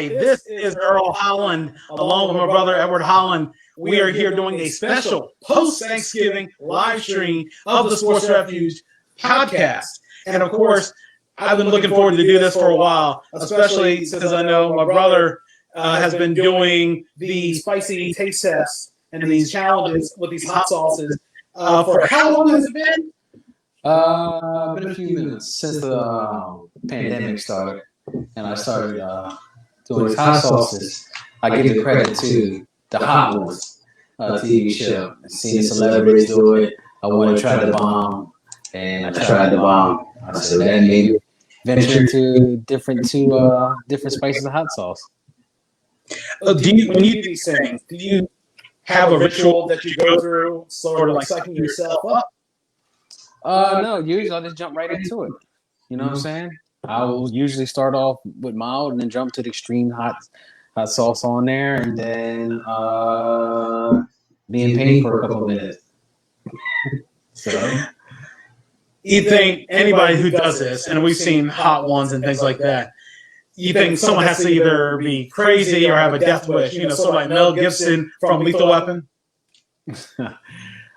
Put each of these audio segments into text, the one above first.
everybody. This is Earl Holland, along with my brother Edward Holland. We are here doing a special post-Thanksgiving live stream of the Sports Refuge podcast. And of course, I've been looking forward to do this for a while, especially since I know my brother has been doing the spicy taste tests and these challenges with these hot sauces. For how long has it been? Been a few minutes since the pandemic started, and I started doing these hot sauces. I give the credit to the Hot Ones TV show. Seeing celebrities do it, I want to try the bomb, and I tried the bomb. I said that made me venture into different spices of hot sauce. When you do these things, do you have a ritual that you go through, sort of like psyching yourself up? No, usually I'll just jump right into it. You know what I'm saying? I will usually start off with mild and then jump to the extreme hot sauce on there, and then be in pain for a couple of minutes. So, you think anybody who does this, and we've seen hot ones and things like that, you think someone has to either be crazy or have a death wish? You know, sort of like Mel Gibson from Lethal Weapon?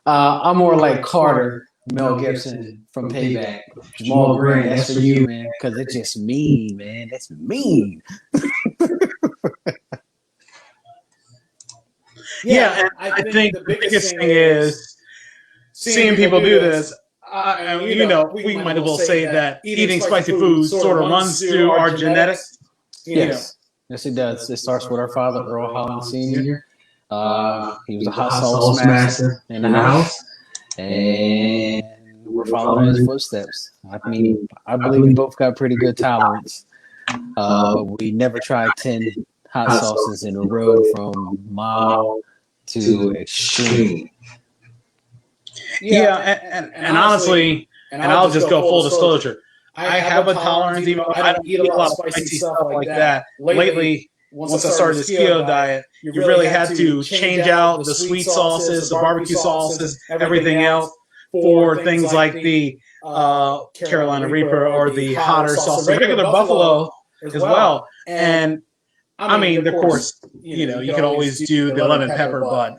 I'm more like Carter. Mel Gibson from Payback. Jamal Grant, that's for you, man. Because it's just mean, man. That's mean. Yeah, and I think the biggest thing is seeing people do this. You know, we might as well say that eating spicy foods sort of runs through our genetics. Yes, it does. It starts with our father, Earl Holland Sr. He was a hot sauce master in the house. And we're following his footsteps. I mean, I believe we both got pretty good tolerance. But we never tried 10 hot sauces in a row from mild to extreme. Yeah, and honestly, and I'll just go full disclosure. I have a tolerance, even though I don't eat a lot of spicy stuff like that. Lately, once I started this keto diet, you really had to change out the sweet sauces, the barbecue sauces, everything else for things like the Carolina Reaper or the hotter sauce, the regular buffalo as well. And I mean, of course, you know, you could always do the lemon pepper, but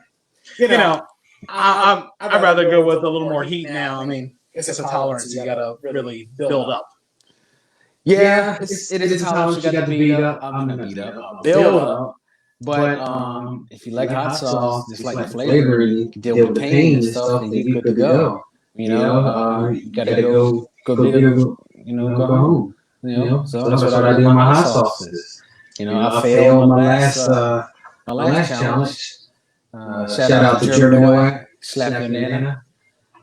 you know, I'd rather go with a little more heat now. I mean, it's a tolerance you got to really build up. Yeah, it is a tolerance you got to beat up. I'm gonna beat up, build up. But if you like hot sauce, just like the flavor, you can deal with the pain and stuff, and you're good to go. You know, you gotta go big, you know, go home. You know, so that's what I do with my hot sauces. You know, I failed my last challenge. Shout out to German Slap Banana.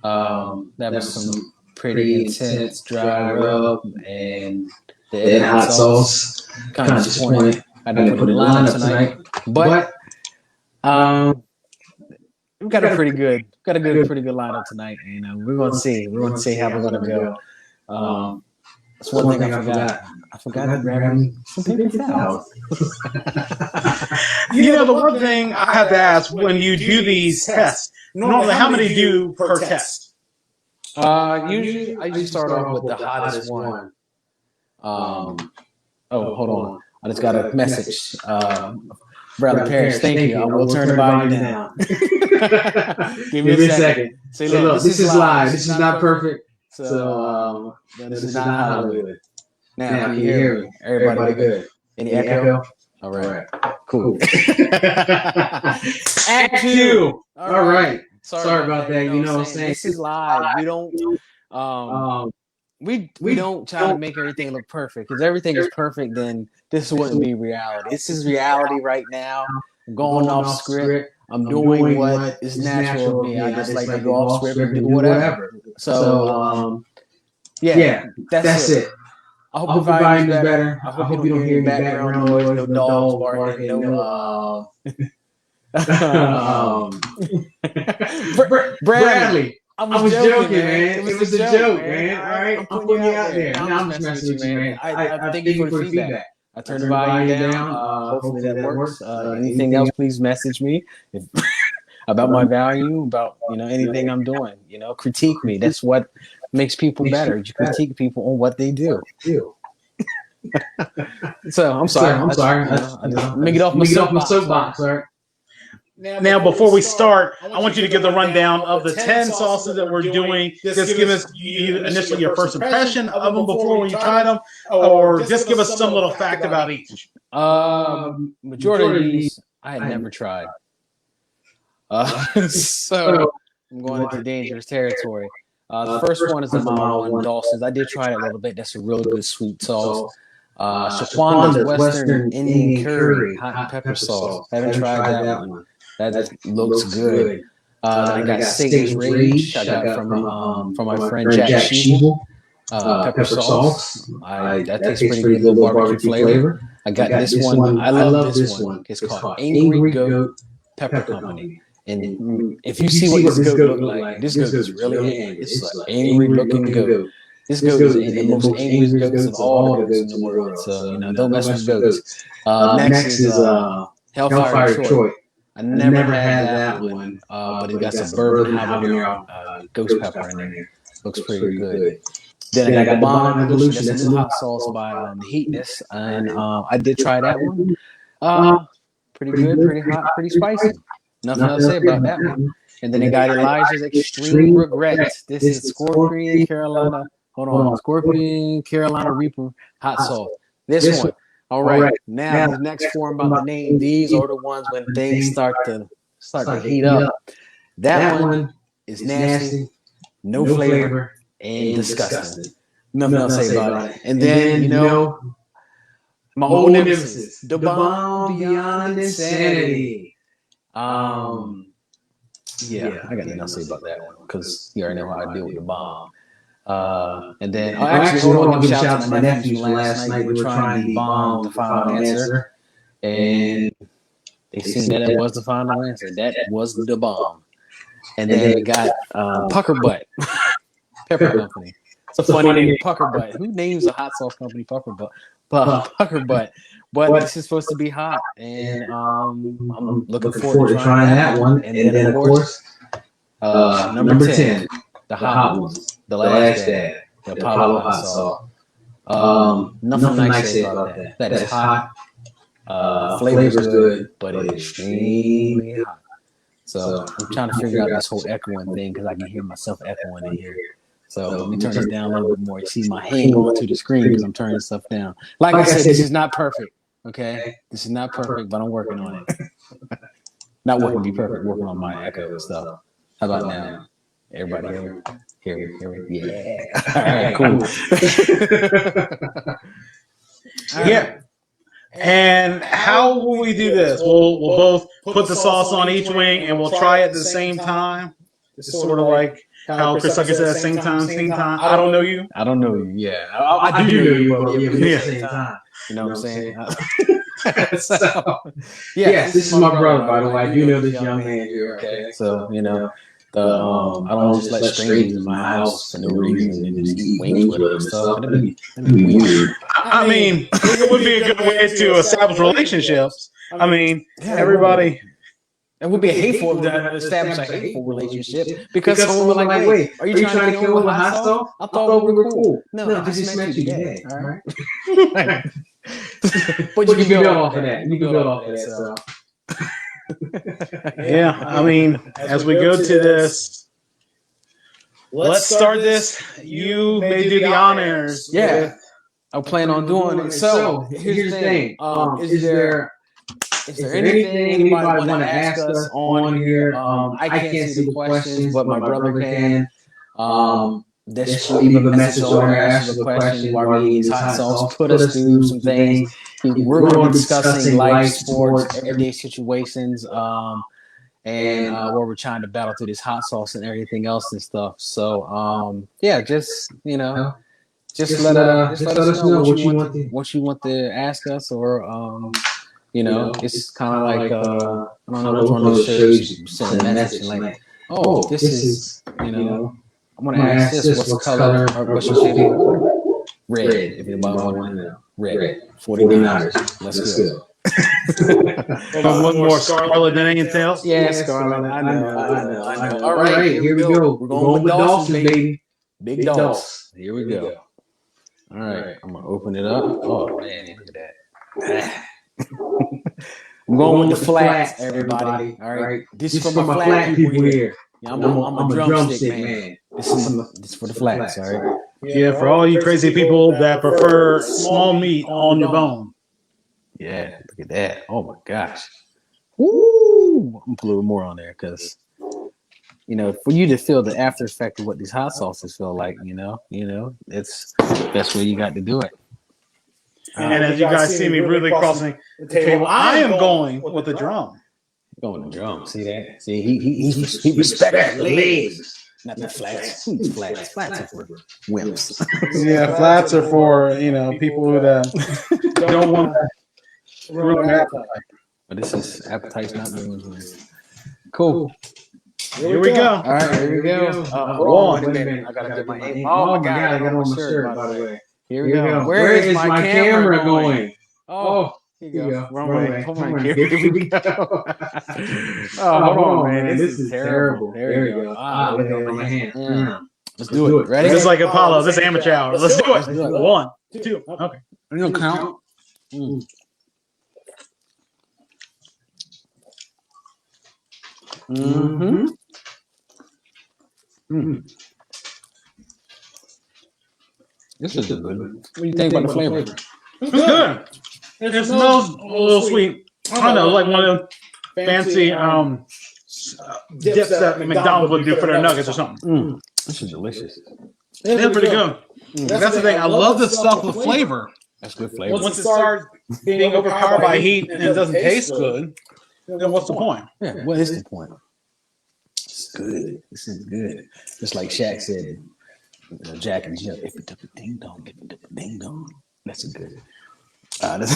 That was some pretty intense dry rub, and the hot sauce kind of disappointed. I didn't put it in lineup tonight, but we got a pretty good lineup tonight, and we're gonna see how we're gonna go. That's one thing I forgot. I forgot to grab some paper towels. You know, the one thing I have to ask when you do these tests, normally how many do you per test? Usually I start off with the hottest one. Hold on. I just got a message. Bradley Parrish, thank you. I will turn the volume down. Give me a second. So look, this is live. This is not perfect. So this is not Hollywood. Now, can you hear me? Everybody good? Any echo? All right. Cool. Act 2. All right. Sorry about that. You know what I'm saying? This is live. We don't we don't try to make everything look perfect, because everything is perfect, then this wouldn't be reality. This is reality right now. I'm going off script. I'm doing what is natural to me. I just like to go off script and do whatever. So yeah, that's it. I hope the volume is better. I hope you don't hear any background noise, no dogs barking, no Bradley. I was joking, man. It was a joke, man. All right, I'm putting you out there. I'm just messing with you, man. I thank you for the feedback. I turned the volume down. Hopefully that works. Anything else, please message me about my value, about anything I'm doing. Critique me. That's what makes people better. You critique people on what they do. So I'm sorry. Let me get off my soapbox. Right? Now, before we start, I want you to give the rundown of the 10 sauces that we're doing. Just give us initially your first impression of them before you tried them, or just give us some little fact about each. Majority of these I had never tried. So I'm going into dangerous territory. The first one is the mild one, Dawson's. I did try it a little bit. That's a real good sweet sauce. Shaquanda's Western Indian Curry hot pepper sauce. Haven't tried that one. That looks good. Then I got Satan's Rage. I got from my friend Jack Sheeble. Pepper sauce. That tastes pretty good. Little barbecue flavor. I got this one. I love this one. It's called Angry Goat Pepper Company. And if you see what this goat look like, this goat is really angry. It's an angry looking goat. This goat is the most angriest goats of all the goats in the world. So, don't mess with goats. Next is Hellfire Detroit. I never had that one, but it got some bourbon habanero ghost pepper in there. Looks pretty good. Then I got the Bomb Evolution. That's a new hot sauce by the Heatness, and I did try that one. Pretty good, pretty hot, pretty spicy. Nothing else to say about that one. And then I got Elijah's Extreme Regret. This is Scorpion Carolina. Hold on, Scorpion Carolina Reaper hot sauce. This one. All right. Now the next four I'm about to name. These are the ones when things start to heat up. That one is nasty, no flavor, and disgusting. Nothing else to say about it. And then my old nemesis, the Bomb Beyond Insanity. Yeah, I got nothing else to say about that one because you already know how I deal with the bomb. And then actually, hold on, give a shout out to my nephews from last night. We were trying the bomb, the final answer, and they seen that it was the final answer. That was the bomb. And then we got Pucker Butt Pepper Company. It's a funny name, Pucker Butt. Who names a hot sauce company Pucker Butt? Pucker Butt. But this is supposed to be hot, and I'm looking forward to trying that one. And then of course, number 10, the hot ones, the last dab, the Apollo hot sauce. Nothing nice to say about that. That is hot. Flavor's good, but it's extremely hot. So I'm trying to figure out this whole echoing thing because I can hear myself echoing in here. So let me turn this down a little bit more. You see my hand going to the screen because I'm turning stuff down. Like I said, this is not perfect. Okay, this is not perfect, but I'm working on it. Not working to be perfect, working on my echo and stuff. How about now? Everybody hear me? Yeah. All right, cool. Yeah. And how will we do this? We'll both put the sauce on each wing and we'll try it at the same time. It's sort of like how Chris Tucker said, same time. I don't know you. I don't know you. Yeah, I do know you, but at the same time. You know what I'm saying? Yes, this is my brother, by the way. I do know this young man here. Okay, so I don't just let strangers in my house for no reason and just eat wings with them and stuff. That'd be weird. I mean, it would be a good way to establish relationships. I mean, everybody. It would be hateful to establish a hateful relationship because someone was like, wait, are you trying to kill me with hot sauce? I thought we were cool. No, I just met you today. All right. But you can build off of that. You can build off of that. So. Yeah, I mean, as we go to this, let's start this. You may do the honors. Yeah, I plan on doing it. So here's the thing. Is there anything anybody want to ask us on here? I can't see the questions, but my brother can. Just leave a message on there, ask us a question while we eat hot sauce. Put us through some things. We're going to be discussing life, sports, everyday situations, and where we're trying to battle through this hot sauce and everything else and stuff. So, just let us know what you want to ask us, or it's kind of like I don't know which one of those shows you send a message like, this is I'm gonna ask this, what's the color or what's your favorite color? Red, if anybody want to know. Red. 49ers. Let's go. One more Scarlet than anything else? Yeah, Scarlet. I know. All right, here we go. We're going with Dawson, baby. Big Dawson. Here we go. All right, I'm gonna open it up. Oh man, look at that. I'm going with the flats, everybody. All right, this is for my flat people here. Yeah, I'm a drumstick man. This is for the flats. All right. Yeah, for all you crazy people that prefer small meat on your bone. Yeah, look at that. Oh my gosh. Woo! I'm gonna put a little more on there because for you to feel the after effect of what these hot sauces feel like, it's the best way you got to do it. And as you guys see me really crossing the table, I am going with the drum. Going to drum. See that? See, he respects the legs, not the flats. Flats. Flats are for wimps. Yeah, flats are for people that don't want to ruin their appetite. But this is appetite's not ruined. Cool. Here we go. All right, here we go. Wait a minute. I gotta get my aim. Oh my god, I got on my shirt, by the way. Here we go. Where is my camera going? Oh, here you go. Wrong way. Come on, here we go. Oh, hold on, man. This is terrible. There we go. Ah, look at my hand. Let's do it. Ready? This is like Apollo. This is amateur hour. Let's do it. 1, 2. Okay. You don't count. Mm-hmm. This is good. What do you think about the flavor? It's good. It smells a little sweet. I don't know, like one of the fancy dips that McDonald's would do for their nuggets or something. This is delicious. It's pretty good. That's the thing. I love this stuff with flavor. That's good flavor. Once it starts being overpowered by heat and it doesn't taste good, then what's the point? Yeah, what is the point? It's good. This is good. Just like Shaq said, Jack and Jill, if it took a ding dong, if it took a ding dong. That's a good. That's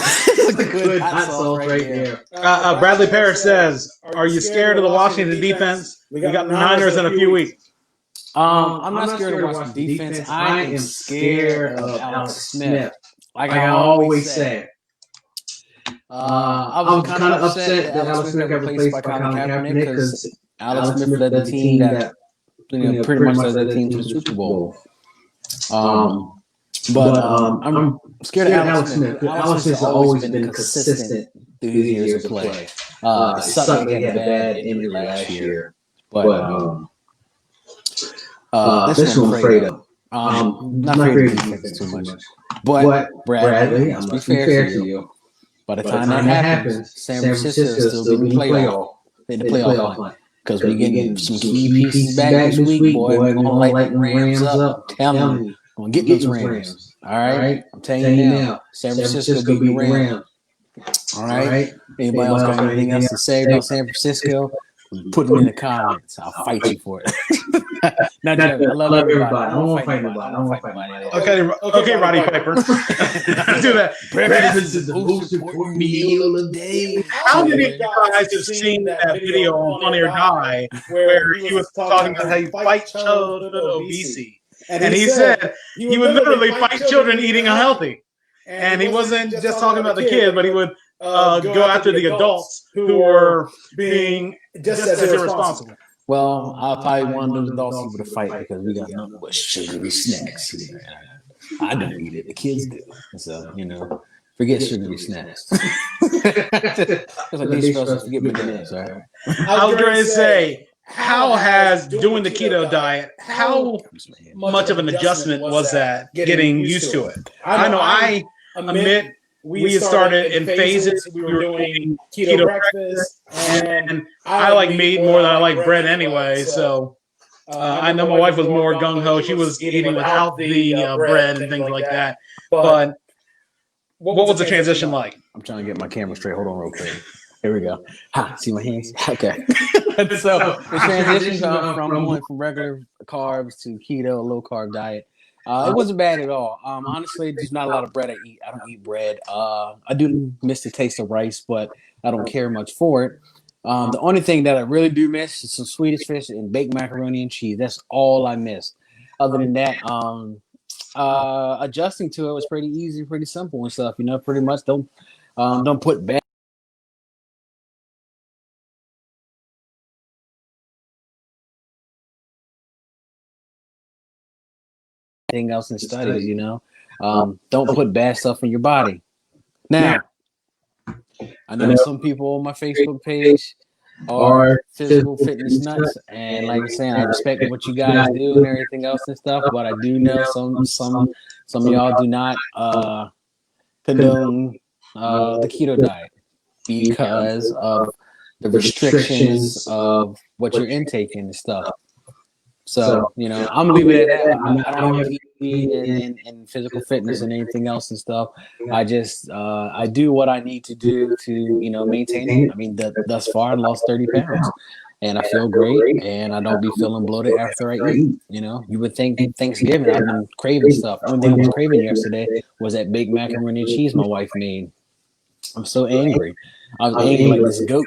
a good hot sauce right there. Bradley Parrish says, "Are you scared of the Washington defense? We got the Niners in a few weeks." I'm not scared of Washington defense. I am scared of Alex Smith. Like I always say. I was kind of upset that Alex Smith got replaced by Colin Kaepernick because Alex Smith led the team that pretty much led the team to the Super Bowl. But I'm scared of Alex Smith. Alex Smith has always been consistent through his years of play. Sucked to get a bad injury last year, but this one I'm afraid of. Not afraid of defense too much. But Bradley, I'm gonna be fair to you. By the time that happens, San Francisco will still be in the playoff line. Because we're getting some key pieces back this week, boy. We're going to light the Rams up. I'm telling you. I'm going to get those Rams. All right? I'm telling you now. San Francisco beat the Rams. All right? Anybody else got anything else to say about San Francisco? Put them in the comments. I'll fight you for it. I love everybody. I don't want to fight nobody. Okay, Roddy Piper. Do that. Breakfast is the most important meal of the day. How many of you guys have seen that video on Funny or Die where he was talking about how you fight childhood obesity? And he said he would literally fight children eating unhealthy. And he wasn't just talking about the kids, but he would go after the adults who were being just as irresponsible. Well, I'll probably want those adults people to fight because we got nothing but sugary snacks here. I don't eat it. The kids do. So, forget sugary snacks. It's like these supposed to forget bananas, all right? I was going to say, how has doing the keto diet, how much of an adjustment was that getting used to it? I know I admit we had started in phases. We were doing keto breakfast, and I like meat more than I like bread anyway. So I know my wife was more gung-ho. She was eating without the bread and things like that. But what was the transition like? I'm trying to get my camera straight. Hold on real quick. Here we go. See my hands? Okay. So the transition from going from regular carbs to keto, low carb diet. It wasn't bad at all. Honestly, there's not a lot of bread I eat. I don't eat bread. I do miss the taste of rice, but I don't care much for it. The only thing that I really do miss is some Swedish fish and baked macaroni and cheese. That's all I miss. Other than that, adjusting to it was pretty easy, pretty simple and stuff. Pretty much don't put bad thing else in studies. Don't put bad stuff in your body. Now, I know some people on my Facebook page are physical fitness nuts, and like I'm saying, I respect what you guys do and everything else and stuff, but I do know some of y'all do not condone the keto diet because of the restrictions of what you're intaking and stuff. So, I'm gonna leave it at that. I don't have PE and physical fitness and anything else and stuff. I just I do what I need to do to maintain it. I mean, thus far I lost 30 pounds, and I feel great, and I don't be feeling bloated after I eat. You would think Thanksgiving I've been craving stuff. One thing I was craving yesterday was that big macaroni and cheese my wife made. I'm so angry. I was angry like this goat.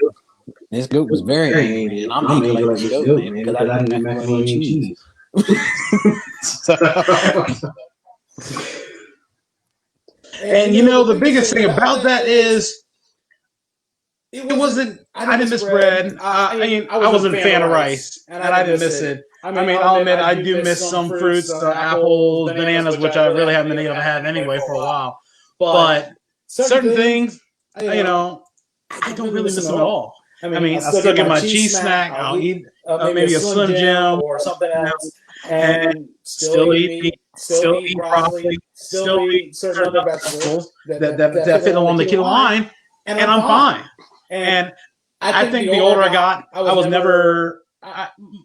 This goat was very angry, and I'm angry like this goat, man, because I didn't eat macaroni and cheese. And the biggest thing about that is it wasn't. I didn't miss bread. I wasn't a fan of rice, and I didn't miss it. I'll admit I do miss some fruits, apples, bananas, which I really haven't been able to have anyway for a while. But certain things, I don't really miss them at all. I still get my cheese snack. I'll eat maybe a Slim Jim or something else, and still eat broccoli, still eat certain other vegetables that fit along the keto line, and I'm fine. And I think the older I got, I was never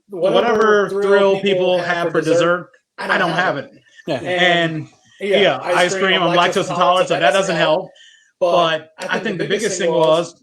whatever thrill people have for dessert, I don't have it. And ice cream, I'm lactose intolerant, so that doesn't help. But I think the biggest thing was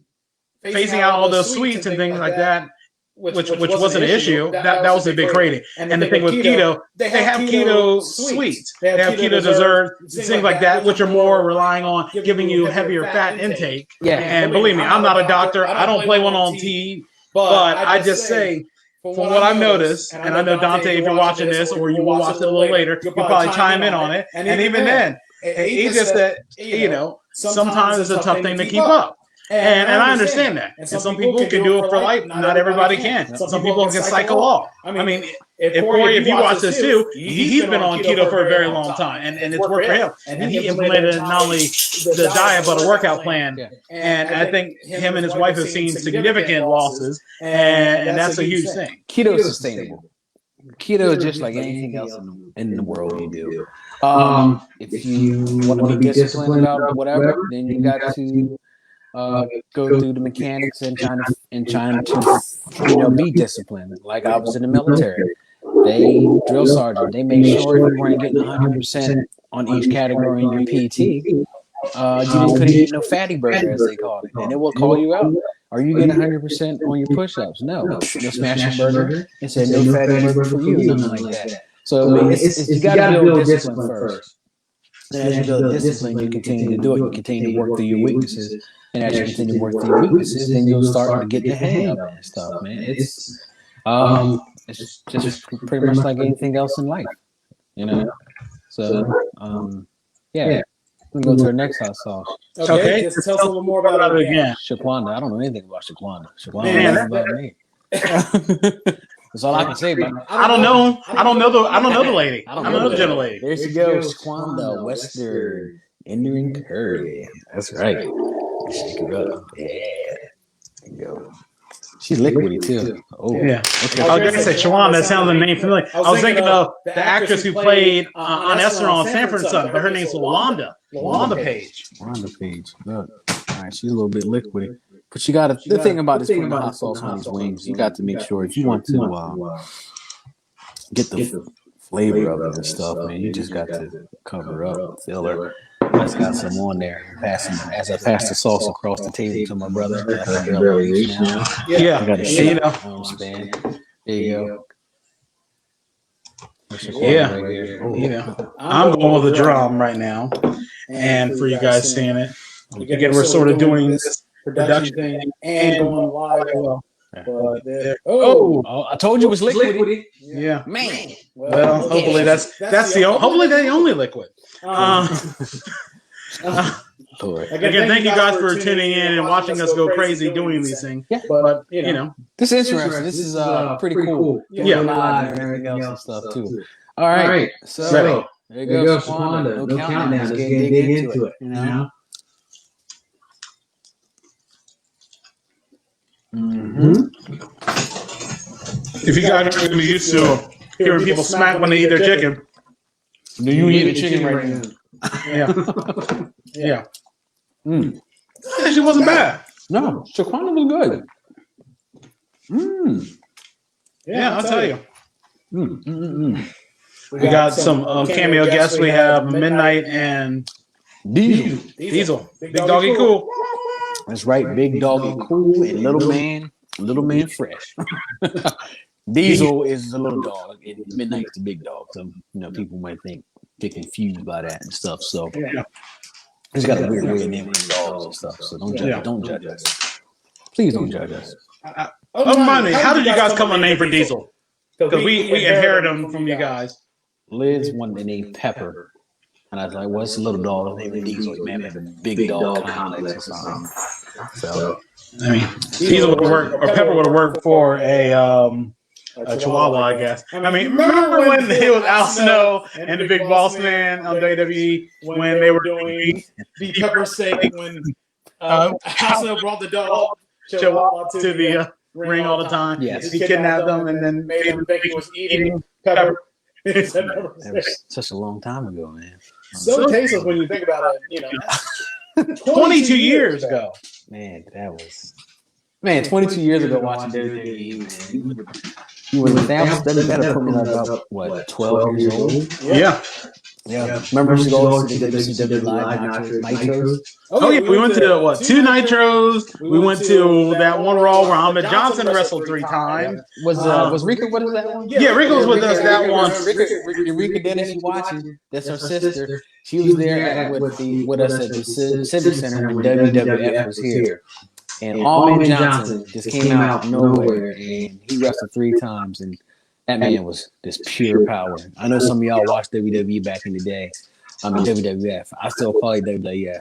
phasing out all those sweets and things like that, which wasn't an issue. That was a big craving. And the thing with keto, they have keto sweets, they have keto desserts, things like that, which are more relying on giving you heavier fat intake. Yeah. And believe me, I'm not a doctor. I don't play one on TV, but I just say, from what I've noticed, and I know Dante, if you're watching this or you will watch it a little later, you'll probably chime in on it. And even then, it's just that, sometimes it's a tough thing to keep up. And I understand that. And some people can do it for life. Not everybody can. Some people can cycle off. If Corey, if you watch this too, he's been on keto for a very long time, and it's worked for him. And he implemented not only the diet, but a workout plan. And I think him and his wife have seen significant losses, and that's a huge thing. Keto is sustainable. Keto is just like anything else in the world you do. If you want to be disciplined about whatever, then you got to go through the mechanics and trying to be disciplined. Like I was in the military, they drill sergeant. They made sure you weren't getting 100% on each category in your PT. You couldn't eat no fatty burger, as they called it, and it will call you out. Are you getting 100% on your push-ups? No. You'll smash your burger and say no fatty burger for you, nothing like that. So you got to build discipline first. And as you build discipline, you continue to do it. You continue to work through your weaknesses. And as you continue to work through your weaknesses, then you'll start to get the hang of it and stuff, man. It's just pretty much like anything else in life, So, yeah. We can go to our next hot sauce. Okay. Just tell us a little more about it again. Shaquanda. I don't know anything about Shaquanda. Shaquanda knows about me. That's all I can say, man. I don't know the lady. I don't know the general lady. There she goes, Shaquanda Western Indian Curry. That's right. Shake her up. Yeah. There you go. She's liquidy too. Oh yeah. Okay. I was gonna say Shaquanda. That sounds the name familiar. I was thinking of the actress who played on Esther on Sanford and Son, but her name's Lawanda Page. Lawanda Page. Look. All right, she's a little bit liquidy. But you got to. The thing about this putting hot sauce on these wings, you got to make sure if you want to get the flavor of it and stuff, man, you just got to cover up, fill her. Let's got some on there. As I pass the sauce across the table to my brother. Yeah. I got a shake span. There you go. Yeah. I'm going with the drum right now. And for you guys seeing it, again, we're sort of doing this production thing and going live. I told you it was liquidy. Yeah, man. Well, hopefully that's the only liquid. Again, thank you guys for tuning in and watching us go crazy doing these things. Yeah. But this is interesting. This is pretty cool. Yeah, and everything else and stuff too. All right. So There you go, Squanda. No countdown. Let's dig into it. You know. If you guys are going to be used to hearing people smack when they eat their chicken, do you eat the chicken right now? Yeah. It actually wasn't bad. No, Shaquana was good. Yeah, I'll tell you. We got some cameo guests. We have Midnight and Diesel. Big Doggy Cool. That's right, Big Doggy Cool and Little Man Fresh. Diesel is the little dog, and Midnight is the big dog. So people might get confused by that and stuff. So he's got a weird name with dogs and stuff. So don't judge us. Please don't judge us. Remind me, how did you guys come on a name for Diesel? Because we inherited them from you guys. Liz wanted the name Pepper. And I was like, what's a little dog? His name is Diesel. Man, a big dog complex or something. So, I mean, Diesel would work, or Pepper would have worked for a Chihuahua, I guess. I mean, remember when it was Al Snow and the Big Boss Man on WWE when they were doing the Pepper steak when Al Snow brought the dog Chihuahua to the ring all the time? Yes. He kidnapped them and then made him think he was eating Pepper. That was such a long time ago, man. So tasteless when you think about it, 22 years ago. Man, 22 years ago watching WWE, man. You were that put me about what, 12 years old? Yeah. Remember she goes to the WCW Live Nitros? Oh yeah, we went to 2 Nitros. We went to that one Raw where Ahmed Johnson wrestled 3 times. Was Rika? What is that one? Yeah, Rika was with us that one. Rika Dennis, you watching? That's her sister. She was there with us at the Civic Center when WWF was here. And Ahmed Johnson just came out of nowhere, and he wrestled 3 times, and that man was just pure power. I know some of y'all watched WWE back in the day. I mean WWF. I still call it WWF.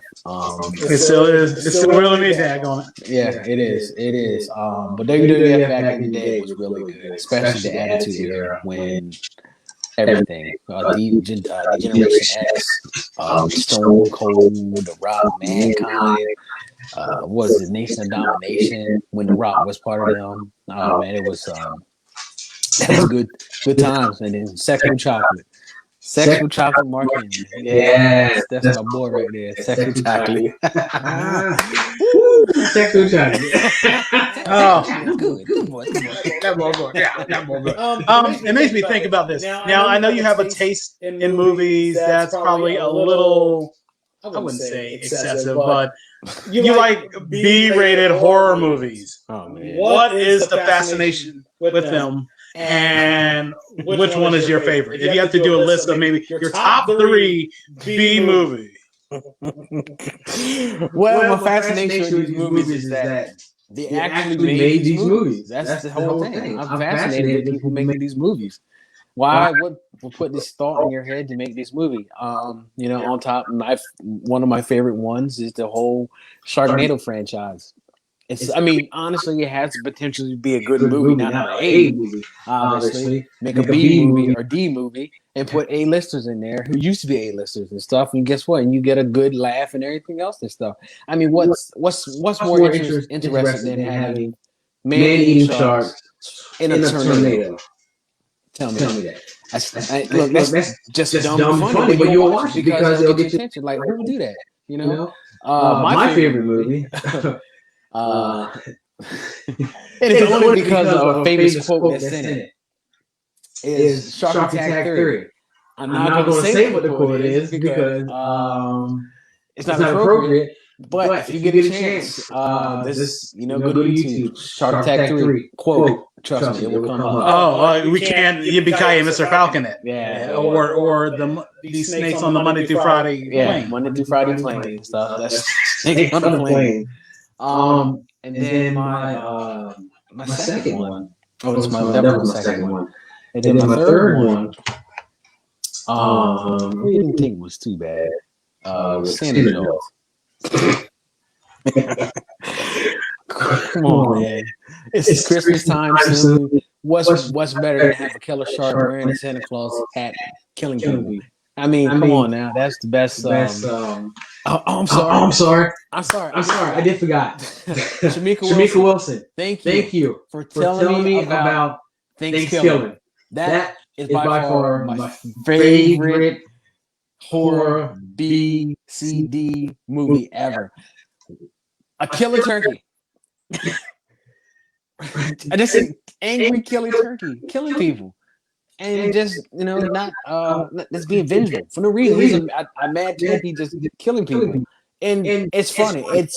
It still is. It's still really me tag on it. Yeah, it is. It is. But WWF back in the day was really good, especially the Attitude Era when everything, Generation X, Stone Cold, The Rock, Mankind. Was it Nation of Domination when The Rock was part of them? Oh man, it was good times. And then Sexual Chocolate marketing. Yeah, that's my boy right there. Sexual Chocolate. Sexual Chocolate. Good boy. That boy good. It makes me think about this. Now I know you have a taste in movies that's probably a little, I wouldn't say excessive, but you like B-rated horror movies. Oh man, what is the fascination with them, and which one is your favorite? If you have to do a list of maybe your top 3 B movies. Well, my fascination with these movies is that they actually made these movies. That's the whole thing. I'm fascinated with people making these movies. Why? What will put this thought in your head to make this movie? On top, one of my favorite ones is the whole Sharknado franchise. Honestly, it has the potential to be a good movie, not an A movie. Obviously, make a B movie or D movie and put A-listers in there who used to be A-listers and stuff. And guess what? And you get a good laugh and everything else and stuff. I mean, what's more interesting than having man-eating sharks in a tornado? Tell me that. That's just dumb funny, but you'll watch it because it'll get your attention. Like, who would do that? My favorite movie. And it's only because of a famous quote that's in it. Is Shark Attack 3. I'm not going to say what the quote is because it's not appropriate. But if you get a chance, go to YouTube. Shark Attack 3 quote. Trust me, it will come up. We can't. Yippee-ki-yay, Mr. Falcon it. Yeah. Or the snakes on the Monday through Friday plane. Monday through Friday plane and stuff. That's snakes on the plane. And then my second one. Oh, it's definitely my second one. And then my third one. I didn't think it was too bad. Santa Claus. Come on, man! It's Christmas time soon. What's better than have a killer shark wearing a Santa Claus hat, killing people? I mean, come on now. That's the best. I'm sorry. I did forgot. Shamika Wilson. Thank you for telling me about Thanksgiving. That is by far my favorite horror B, C, D movie ever. A killer turkey. Just an angry killing turkey, killing people. And just, not just being vengeful for no reason. He's a mad turkey just killing people. And it's funny. It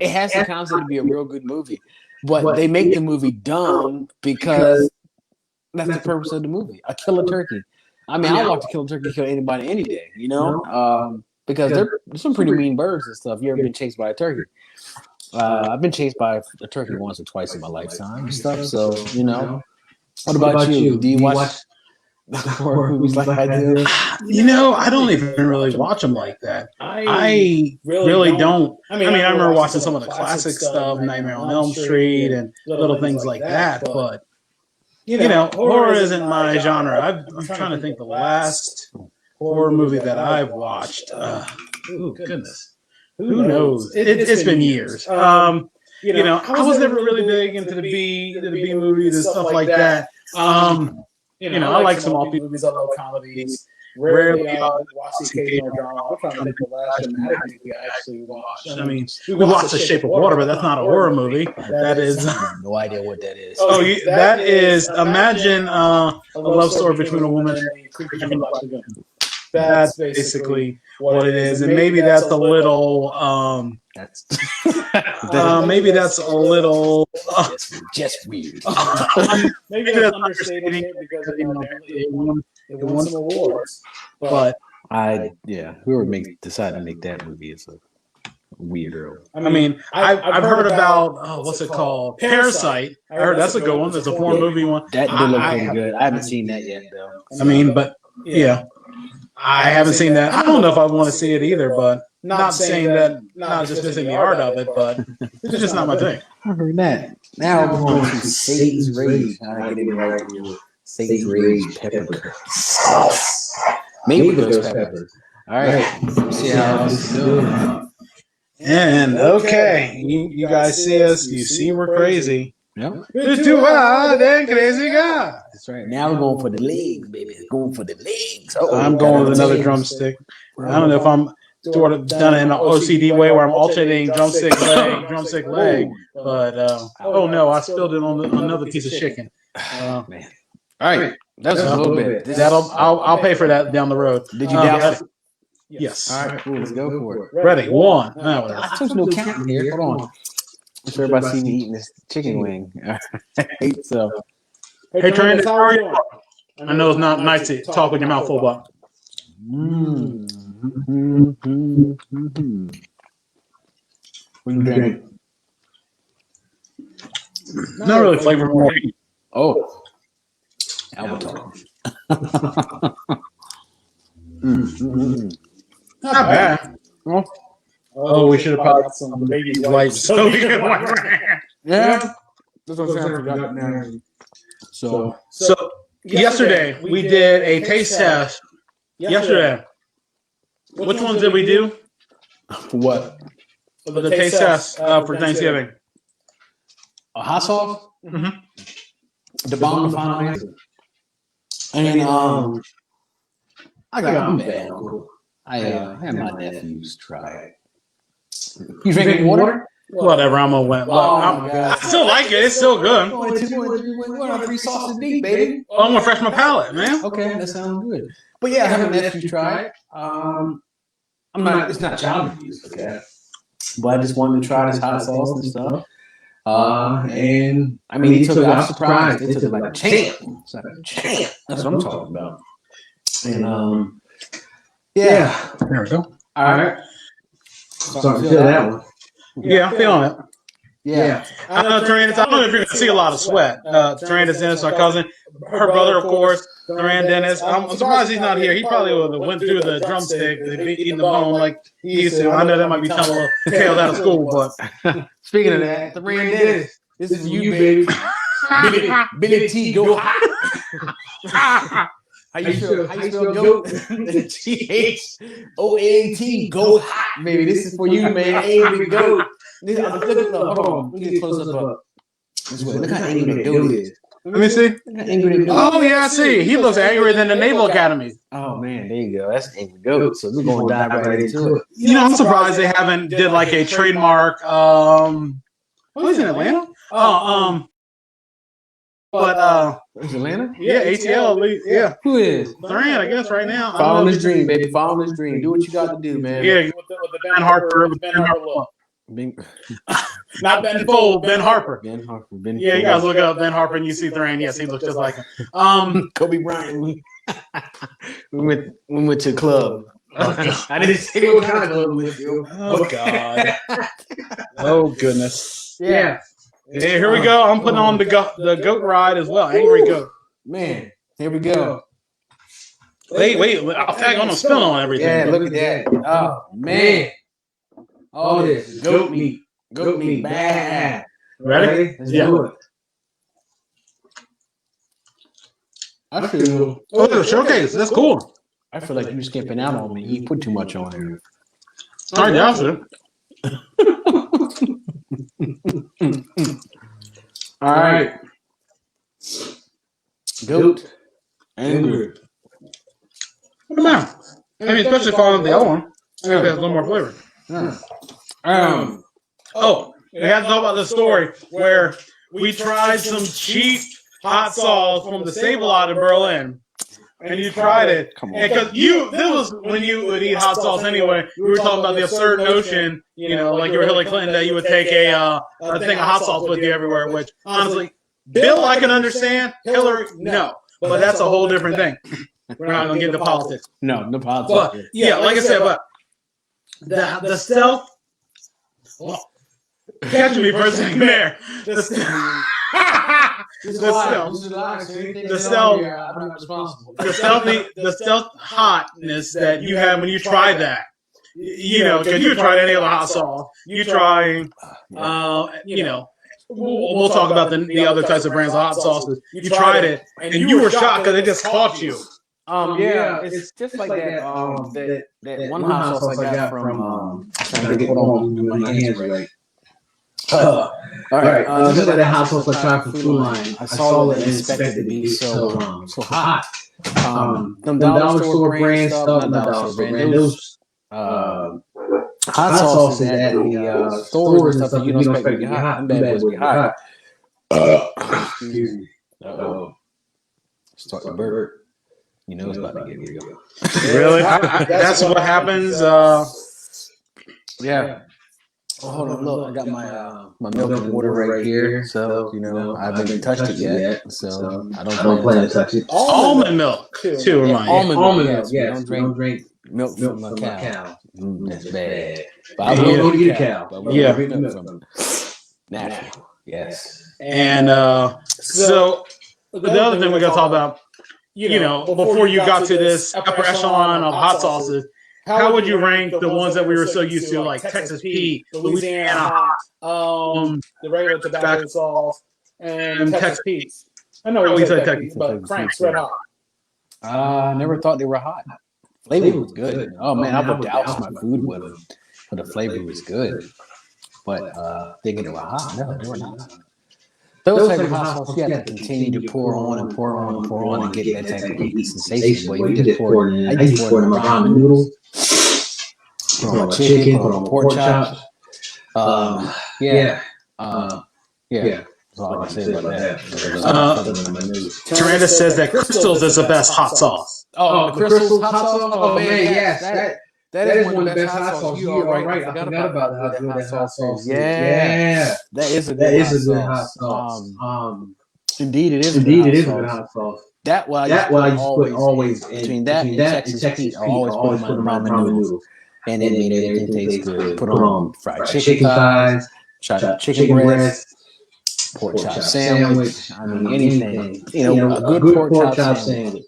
has the concept to be a real good movie. But they make the movie dumb because that's the purpose of the movie. A killer turkey. I mean, I'll watch a killer turkey kill anybody any day, because there's some pretty mean birds and stuff. You ever been chased by a turkey? I've been chased by a turkey once or twice in my lifetime and stuff. So, what about you? Do you watch horror movies like I do? I don't even really watch them like that. I really don't. I mean, I remember watching some of the classic stuff, Nightmare on Elm Street and little things like that. But, horror isn't my genre. I'm trying to think the last horror movie that I've watched. Oh, goodness. Who knows? It's been years. I was never really big into the B movies and stuff like that. I like some offbeat movies. I love comedies. Rarely watch the occasional drama. I'm trying to think the last dramatic movie I actually watched. I mean, we watched The Shape of Water, but that's not a horror movie. That is no idea what that is. That is, imagine a love story between a woman and a creature from the lagoon. That's basically what it is, and maybe that's a little. Maybe that's a little just weird. Maybe that's understating it because it won some awards. But whoever decide to make that movie is a weirdo. I mean, I've heard about what's it called? Parasite. I heard that's a good one. That's a foreign movie one. That did look pretty good. I haven't seen that yet though. I mean, but yeah. I haven't seen that. I don't know if I want to see it either, but not saying that, not just missing the art of it, but it's just not my thing. I heard that. Now we're going to Satan's Rage. I get it right here. Satan's Rage pepper sauce. Made with those peppers. All right. Let's see how this is doing. And okay, you guys see us. You see we're crazy. Yep. It's too hard and crazy guy. That's right. Now we're going for the legs, baby. Going for the legs. I'm going with another drumstick. I don't know if I'm sort of done it in an OCD way where I'm alternating drumstick leg, but oh no, I spilled it on another piece of chicken. Man. All right, that's a little bit. I'll pay for that down the road. Did you douse it? Yes. All right, cool. Let's go for it. Ready? One. I took no count here. Hold on. I'm sure everybody see me eating this chicken wing. So, hey, Trent, how are you? I know it's not nice to talk with your mouth full, but. What you drinking? Not really flavorful. Oh, Avatar. Not bad. Oh, we should have popped some baby wipes so we could wipe. Yeah. That's what I'm saying. So yesterday we did a taste test. Yesterday. Which ones did we do? What? The taste test for Thanksgiving. A hot sauce? Mm-hmm. The bomb, the final answer. And I'm bad. I had my nephews try it. You drinking water? Whatever, I'm gonna win. I still like it. It's still good. We're 3 sauces deep, baby. Oh, I'm gonna refresh my palate, man. Okay, that sounds good. But yeah, I have a nephew try it. It's not child abuse, okay? But I just wanted to try this hot sauce and stuff. And I mean, he took it. I was surprised. They took it like a champ. It's like a champ. That's what I'm talking about. And yeah, there we go. All right. Starting to feel that one. Yeah, I'm feeling it. Yeah. I know Tarandis. I don't know if you're gonna see a lot of sweat. Tarandis Dennis, my cousin, her brother, of course. Tarand Dennis. I'm surprised he's not here. He probably would have went through the drumstick, eating the bone like he used to. I know that might be telling a little tales out of school, but Speaking of that, Tarand Dennis, this is you, baby. Billy T, go hot. How you spell goat? GHOAT, go hot, baby. This is for you, man. Angry goat. Hold on. Let me get a close up. This way. Look how angry the goat is. Let me see. Oh, yeah, I see. He looks angrier than the Naval Academy. Oh, man, there you go. That's an angry goat. So we're going to dive right into it. You know, I'm surprised they haven't did like a trademark. Who's in Atlanta? Is Atlanta? Yeah, ATL. Yeah. Who is? Thran, I guess, right now. Following this dream, baby. Following this dream. Do what you got to do, man. Yeah, with the Ben Harper look. Not Ben Fold, Ben Harper. Ben Harper. Yeah, you guys look up Ben Harper and you see Thran. Yes, he looks just like him. Kobe Bryant. We went to the club. I didn't say what kind of club we went to. Oh, God. Oh, goodness. Yeah. Yeah, here we go. I'm putting on the goat ride as well. Angry goat. Man, here we go. Wait. I'll tag on. I'm spilling on everything. Yeah, look at that. Oh, man. All this goat meat. Goat meat bad. Ready? Let's do it. I feel. Oh, the showcase. That's cool. I feel like you're skipping out on me. You put too much on here. All right, yeah, sir. All right. Goat. Angry. What about? I mean, especially following the other one. I think it has a little more flavor. We have to talk about the story where we tried some cheap hot sauce from the Save-A-Lot in Berlin. And you tried it. Come on. Because this was when you would eat hot sauce anyway. We were talking about the absurd notion, like you were Hillary Clinton, that you would take a thing of hot sauce with you everywhere, which, honestly, Bill, I can understand. Hillary, no. But that's a whole different thing. We're not going to get into politics. No politics. But, yeah, like I said, but the stealth, catch me for a second there. The stealth hotness that you have when you try that. Because you tried any other hot sauce. You try, we'll talk about the other types of brands of hot sauces. You tried it, and you were shocked because it just caught you. It's just like that. That one hot sauce I got from. Trying to get my hands right. All right. This is like that hot sauce I tried from Food Line. I saw it and expected it to be so hot. Them dollar store brand stuff, not dollar store brand. Those hot sauces at the stores and stuff you don't expect to be hot. Them bad boys be hot. Excuse me. Start to burp. You know it's about to get real. Really? That's what happens. Yeah. Oh, hold on, look, I got my milk and water right here. So, I haven't touched it yet. So, I don't plan to touch it. Almond milk, too, remind you. Almond milk, yes. Don't drink milk from a cow. That's bad. But I will eat a cow. But we don't drink milk from natural. Yes. And so, the other thing we got to talk about, before you got to this upper echelon of hot sauces, how would you rank the ones that we were so used to, like Texas Pete, Louisiana Hot, the regular tobacco sauce, and Texas Pete? I know we we said said Texas Texas, but Frank's Red Hot. I never thought they were hot. Flavor was good. Oh man, I would douse my food with them, but the flavor was good. But thinking they were hot, no, they were not. Those type of hot sauce, you have to continue to pour on and get that type of heat sensation. But you just pour it in. I just pour it in my ramen noodles. Put on my chicken, put on pork chops. That's all I can say about that. Miranda says that Crystal's is the best hot sauce. Oh, the Crystal's hot sauce? Oh, man, yes. That is one of the best hot sauce. You are right. I forgot about that hot sauce. Yeah. That is a good hot sauce. Indeed, it is a good hot sauce. That why I just put always between that and Texas Pete. I always put my ramen noodles. And it made everything taste good. Put on fried chicken thighs, chopped chicken breast, pork chop sandwich. I mean, anything. A good pork chop sandwich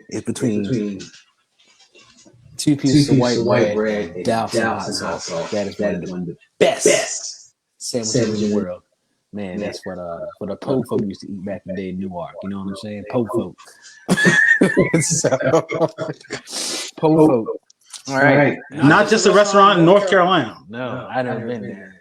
is between two pieces of white bread, doused in hot sauce. That is one of the best sandwiches in the world. Man, that's what the po folk used to eat back in the day in Newark. You know what I'm saying? Po folk. So, po folk. All right. Not just a restaurant in North Carolina. No, I've never been there.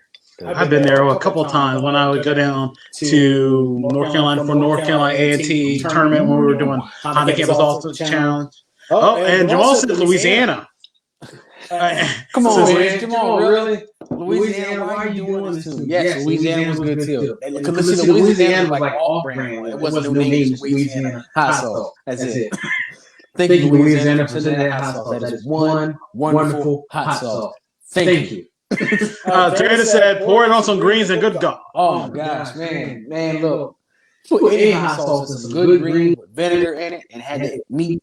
I've been there a couple of times when I would go down to North Carolina for North Carolina A&T tournament when we were doing on the campus also challenge. Oh, and Jamal said Louisiana. Come on, man. Jamal, really? Louisiana, why are you doing this to me? Yes, Louisiana was good too. Because listen, Louisiana was like off-brand. It wasn't no name, Louisiana hot sauce. That's it. Thank you, Louisiana, for sending that hot sauce. That is one wonderful hot sauce. Thank you. Trina said, pour it on some greens and good go. Oh my gosh, man, look. Put any hot sauce in some good green with vinegar in it and had that meat.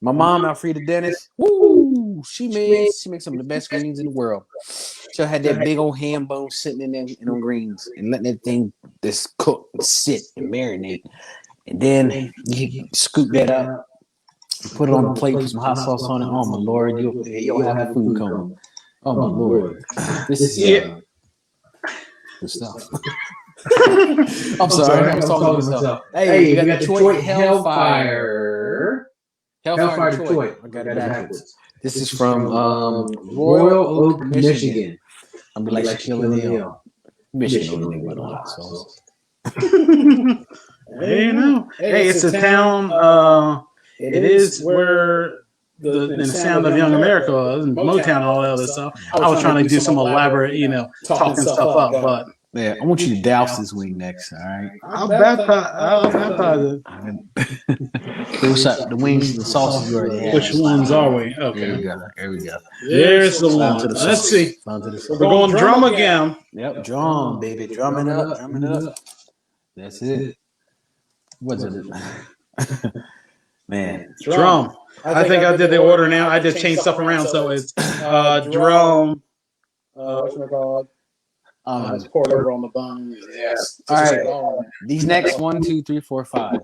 My mom, Alfreda Dennis, woo, she makes some of the best greens in the world. She had that big old ham bone sitting in them greens and letting that thing just cook and sit and marinate. And then you scoop that up, put it on the plate, put some hot sauce on it. Oh my Lord, you'll have the food coming. Oh my Lord, this is good stuff. I'm sorry, I'm talking to myself. Hey, we got Detroit Hellfire. Hellfire Detroit. I got it backwards. This is from Royal Oak, Michigan. I'm be like Shaquille O'Neal. Michigan don't need no hot sauce. Hey, you know. Hey, it's a town. It is where the sound of Young America was, and Motown and all that other stuff. I was trying to do some elaborate, talking stuff up, but. Yeah, I want you to douse this wing next, all right? I'll baptize it. The wings, the sauces you already have. Which ones are we? Okay. Here we go. There's the one. Let's see. We're going drum again. Yep, drum, baby. Drumming up. That's it. What's it? Man. Drum. I think I did the order now. I just changed stuff around, so it's drum. Whatchamacallit? It's poured over on the bun. Yes. All right. These next 1, 2, 3, 4, 5.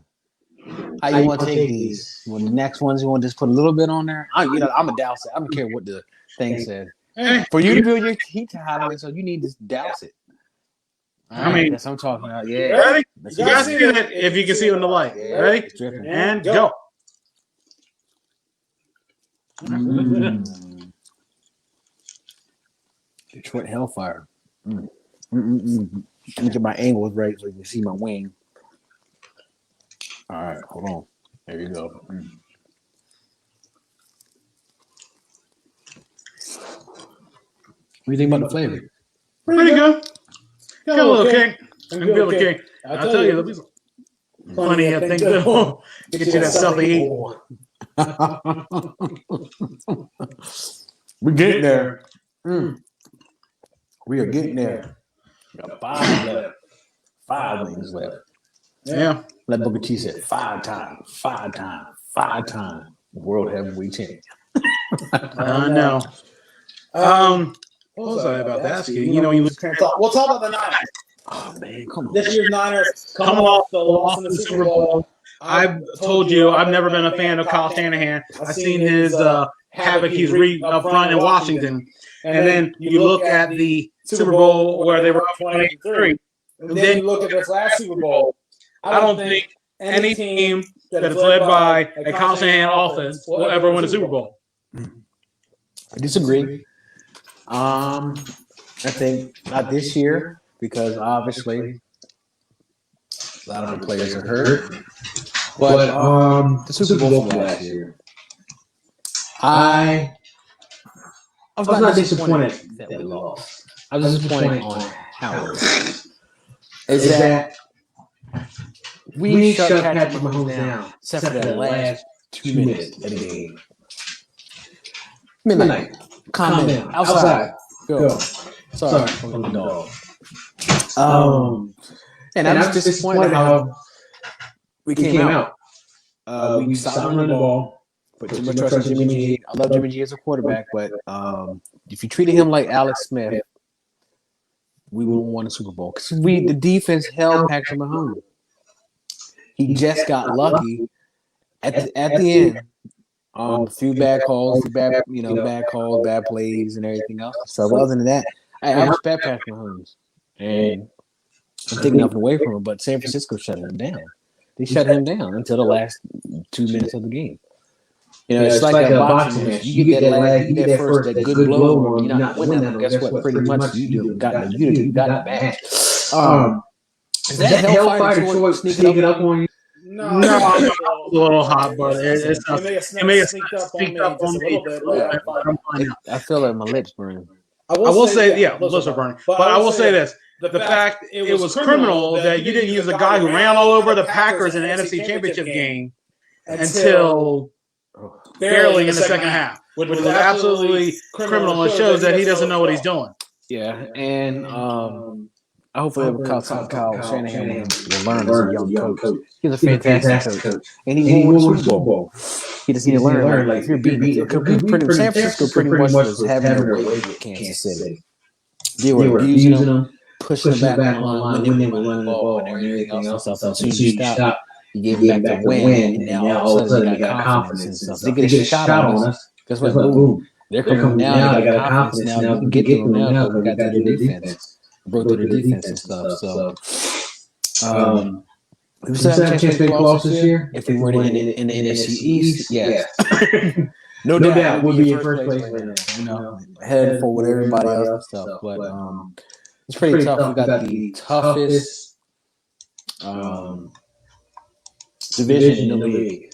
How you want to take these? Well, the next ones you want to just put a little bit on there. I'm a douse it. I don't care what the thing said. For you to build your heat tolerance, so you need to douse it. I mean, that's what I'm talking about. Yeah. Ready? You guys see it if you can see it in the light. Yeah. Ready? And go. Detroit Hellfire. Let me get my angles right so you can see my wing. All right, hold on. There you go. What do you think about the flavor? Pretty good. Got a little kick. I can feel the kick. I'll tell you, there's plenty of things that will get you that stuff to eat. We're getting there. We are getting there. We got 5 left. 5 wings left. Yeah. Like Booker T said, 5 times. World heavyweight champion. I know. What was I about to ask you? You look. We'll talk about the Niners. Oh man, come on. This year's Niners coming off the loss in the Super Bowl. I've told you I've never been a fan of Kyle Shanahan. I've seen his havoc he's up front in Washington, and then you look at the Super Bowl where they were up 23, and then you look at this last Super Bowl. I don't think any team that is led by a Kyle Shanahan offense will ever win a Super Bowl. I disagree. I think not this year because obviously a lot of the players are hurt. But the Super Bowl from last year, I was not disappointed that we lost. I was disappointed on how it was. Is that we shut Patrick Mahomes down, except for that last 2 minutes of the game. Midnight. Calm down. Outside. Go. Sorry for the dog. And I was disappointed how we came out. We stopped running the ball. Put too much trust in Jimmy G. I love Jimmy G as a quarterback, but if you treated him like Alex Smith, we would have won the Super Bowl. Because the defense held Patrick Mahomes. He just got lucky at the end. A few bad calls, bad calls, bad plays, and everything else. So other than that, I respect Patrick Mahomes, and and take nothing away from him. But San Francisco shut him down. They shut him down until the last 2 minutes of the game. It's like a boxing match. You get that first, that good blow on. You're not winning that. Guess what? Pretty much you got the match. Is that Hellfire Detroit sneaking up on you? No, a little hot, but it may have sneaked up on me. I feel like my lips burning. I will say, lips are burning. But I will say this. The fact it was criminal that you didn't use a guy who ran all over the Packers in the NFC Championship game until barely in the second half, which was absolutely criminal. It shows that he doesn't know what he's doing. Yeah, and I hopefully Kyle Shanahan will learn as a young coach. He's a fantastic coach, and he won the Super Bowl. He just needs to learn. Like if you're beating, San Francisco pretty much was having their way with Kansas City. They were abusing them, pushing them back on the line, when they were running the ball and everything else. As soon as you stop, you gave them back the win, and now all of a sudden they got confidence and stuff. They get a shot on us. Guess what? Boom! They're coming now. They got confidence now. We can get to them now because we got their defense. Broke through the defense and stuff. So, we still have a chance to make playoffs this year. If we were in the NFC East, yes. no doubt, we'll be in first place right now. Head for what everybody else stuff. But it's pretty tough. We got the toughest division in the league.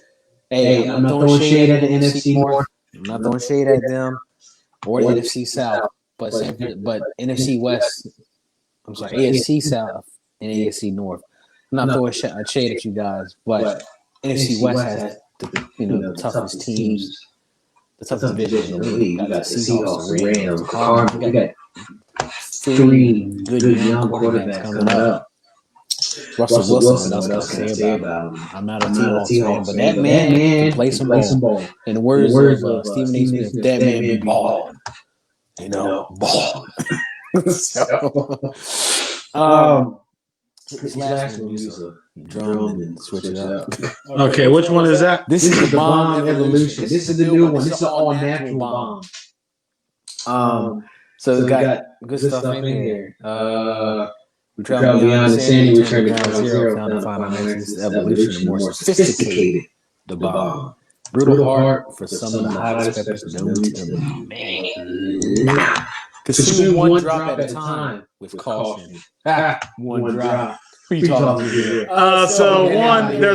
Hey, I'm not throwing shade at the NFC North. I'm not throwing shade at them or the NFC South. But NFC West. I'm sorry, AFC South and AFC North. I'm not throwing a shade at you guys, but NFC West has the toughest teams, the toughest division in the league. You got the Seahawks, the Rams, the Cardinals. We got 3 good young quarterbacks coming up. Russell Wilson, what else can I say about him? I'm not a Seahawks fan, but that man can play some ball. In the words of Stephen A. Smith, that man be balling. Ball. This last one use a drum and switch it up. Okay, which one is that? This is the bomb evolution. This is the new one. This is an all natural bomb. So we got good stuff in here. We travel beyond insanity, we turn to ground zero, found the final answer. This is evolution, more sophisticated. The bomb. Brutal heart for some of the hottest peppers known to them. Man. Consume one drop at a time with caution. One drop. There's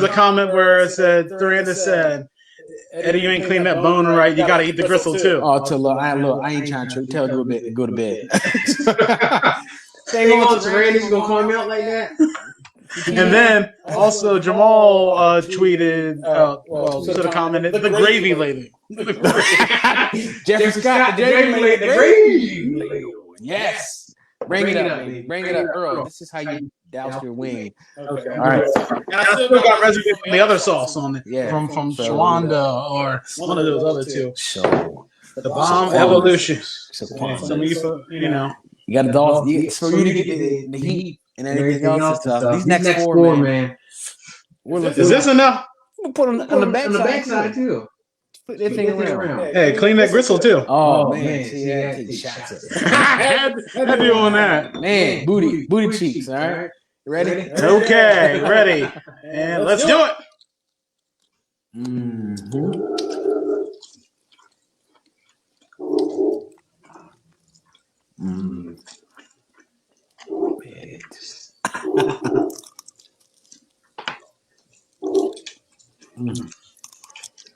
a comment where it said, Duranda said, Eddie, you ain't clean that bone right. You got to eat the gristle too. Oh, I ain't trying to tell you to go to bed. They going to Randy's going to call me out like that? And then also Jamal tweeted, should have commented, the gravy lady. Jeffrey Scott, the gravy lady. Yes. Bring it up, Earl. This is how you douse your wing. Okay. All right. And I still got residue from the other sauce on it. Yeah. From Shawanda or one of those other two. So the bomb evolution. Some of you, you got to douse for you to get the heat and everything else and stuff. These next four, man. Is this enough? We'll put them on the backside too. Put that thing around. Hey, clean that gristle too. Oh man, see, I take shots. Had to be on that. Man, booty cheeks. All right, you ready? Okay, ready. And let's do it.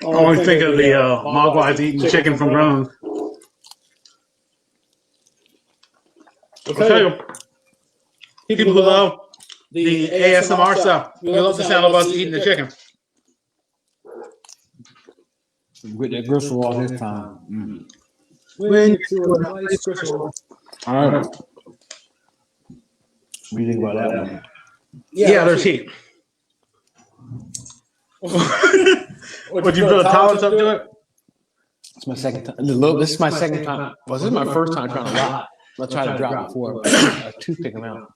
I always think of the Mogwais eating chicken from Grown. I'll tell you, people who love the ASMR stuff, we love the sound of us eating the chicken. With that gristle all this time. All right. What do you think about that one? Yeah, there's heat. Would you build a tolerance up to it? It's my second time. This is my second time. Well, this is my first time trying to lie. I'll try to drop before a toothpick them out.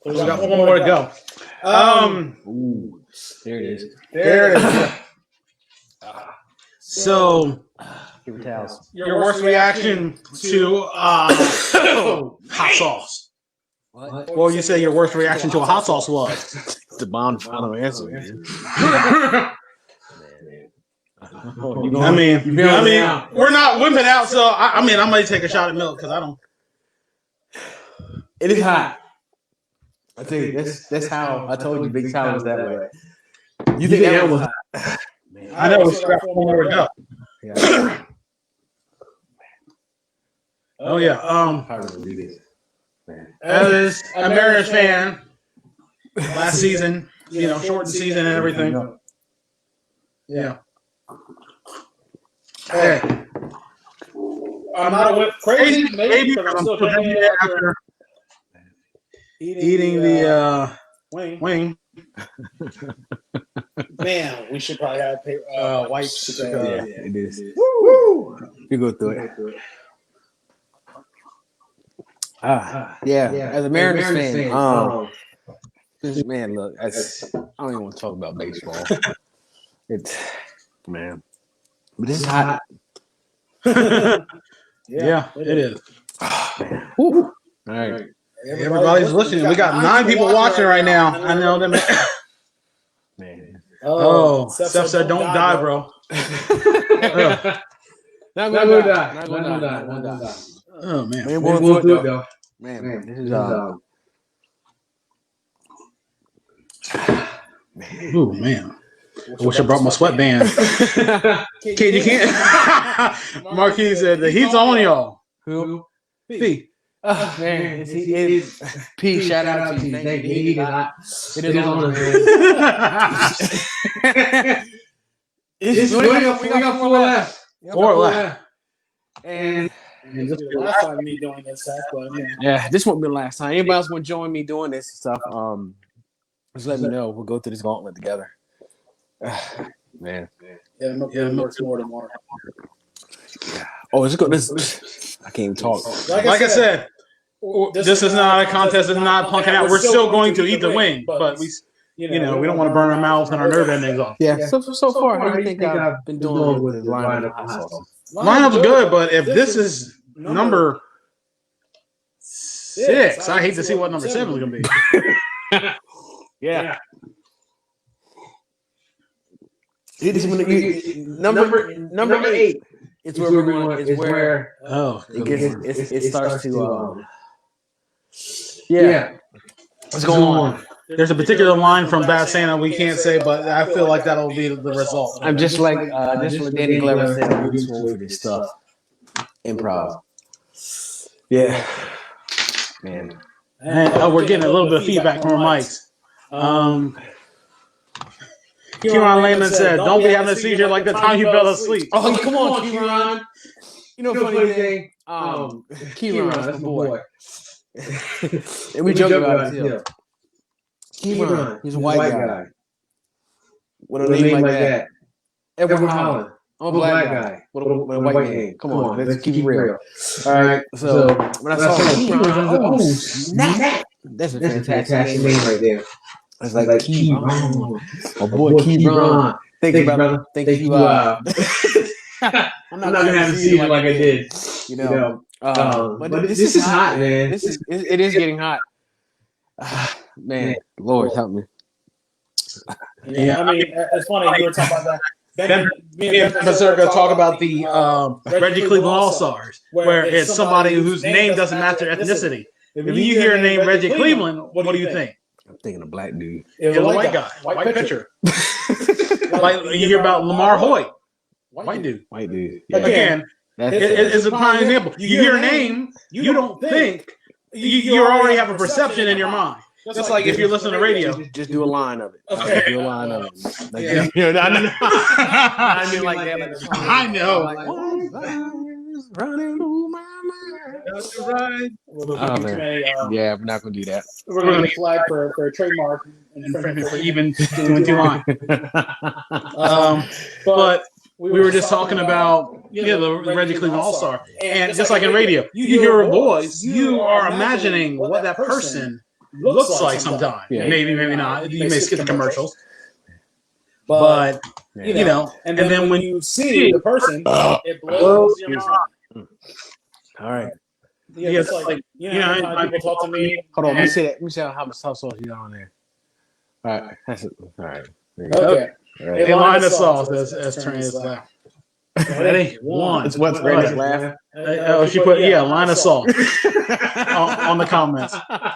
We got one more to go. Ooh, there it is. There it is. So, Paper towels. Your worst reaction to hot sauce. What? What would you say your worst reaction to a hot sauce was? The bomb final answer, man. I mean, we're not wimping out, so I might take a shot at milk because I don't. It is hot. I tell you, that's how I told you Big Tyler was that way. You think that was hot? Man, I know it's strapped more to go. Yeah. Oh yeah. How do we do this? As a Mariners fan, last season, shortened season and everything. Yeah. Hey. I'm not a whip crazy, maybe because I'm still drinking after eating the wing. Man, we should probably have wipes. Yeah, it is. Woo! You go through it. Yeah. As a Mariners fan, man, look, I don't even want to talk about baseball. It's man, but this is hot. Yeah, it is. All right. Everybody's listening. We got 9 people watching right now. I know them. Man. Oh, Steph said, "Don't die, bro." Not gonna die. Oh man, we'll do it though. Man, this is Oh man. I wish I brought my sweatband. Kid, you can't. Marquis said the heat's on y'all. Who? P. Man, it's P. Shout out to you. Thank you. It is on. We got 4 left. 4 left. And this is the last time me doing this stuff, but yeah, this won't be the last time. Anybody else want to join me doing this stuff? Just let me know. We'll go through this gauntlet together. Man. Yeah, works more than more. Oh, it's good. This I can't even talk. Like I said, this is not a contest. It's not punking out. We're still going to eat the wing, but we don't want to burn our mouths and our nerve endings off. Yeah. So far, how do you think I've been doing with the lineup? Lineup's good, but if this is number 6, I hate to see what number 7 is going to be. Yeah. Number 8 is where we're going. Is where it starts to. Yeah. What's going on? There's a particular line from Bad Santa we can't say, but I feel like that'll be the result. I'm just like Danny Glover said. I'm just for this stuff. Improv. Yeah. Man. And, we're getting a little bit of feedback from our mics. Kieran Lehman said, "Don't be having a seizure like the time you fell asleep." Oh, come on, Kieran. You know, funny thing. Kieran, that's my boy. And we joke about it too. Kieran, he's a white guy. With a name like that. Edward Holland. I'm a black guy. With a white name. Come on, let's keep it real. All right. So when I saw Kieran, I was like, oh, snap. That's a fantastic name right there. It's like Kieran. My boy Kieran. Thank you, brother. Thank you. I'm not gonna have to see you like I did. But this is hot, man. It is getting hot. Man, Lord help me. Yeah, I mean, it's funny you were talking about that. Me and Berserker talk about the Reggie Cleveland All-Stars, where it's somebody whose name doesn't match their ethnicity. If you hear the name Reggie Cleveland, what do you think? I'm thinking a black dude. It was a white guy, white pitcher. Like you hear about Lamar Hoyt, white dude. White dude. Yeah. Again, it's a prime example. You hear a name, you don't think, you already have a perception in your mind. Just like if you're listening to radio. Just do a line of it. Okay. Do a line of it. Like, yeah. I mean like that. I know. Running through my mind. That's right. Oh, man. Yeah, we're not going to do that. We're going to flag for a trademark infringement for even doing 2 lines. But we were just talking about the Reggie Cleveland All-Star. And just like in radio, you hear a voice, you are imagining what that person looks like sometimes. Yeah. Maybe not. You may skip the commercials. But you know, and then when you see the person, it blows your mind. All right. Yeah, it's like people talk to me. Hold on, let me see that. Let me see how much sauce you got on there. All right, that's it. All right. Okay. A line of sauce, as Trent is laughing. Ready? One. It's what's ready. Laugh. She put line of sauce on the comments.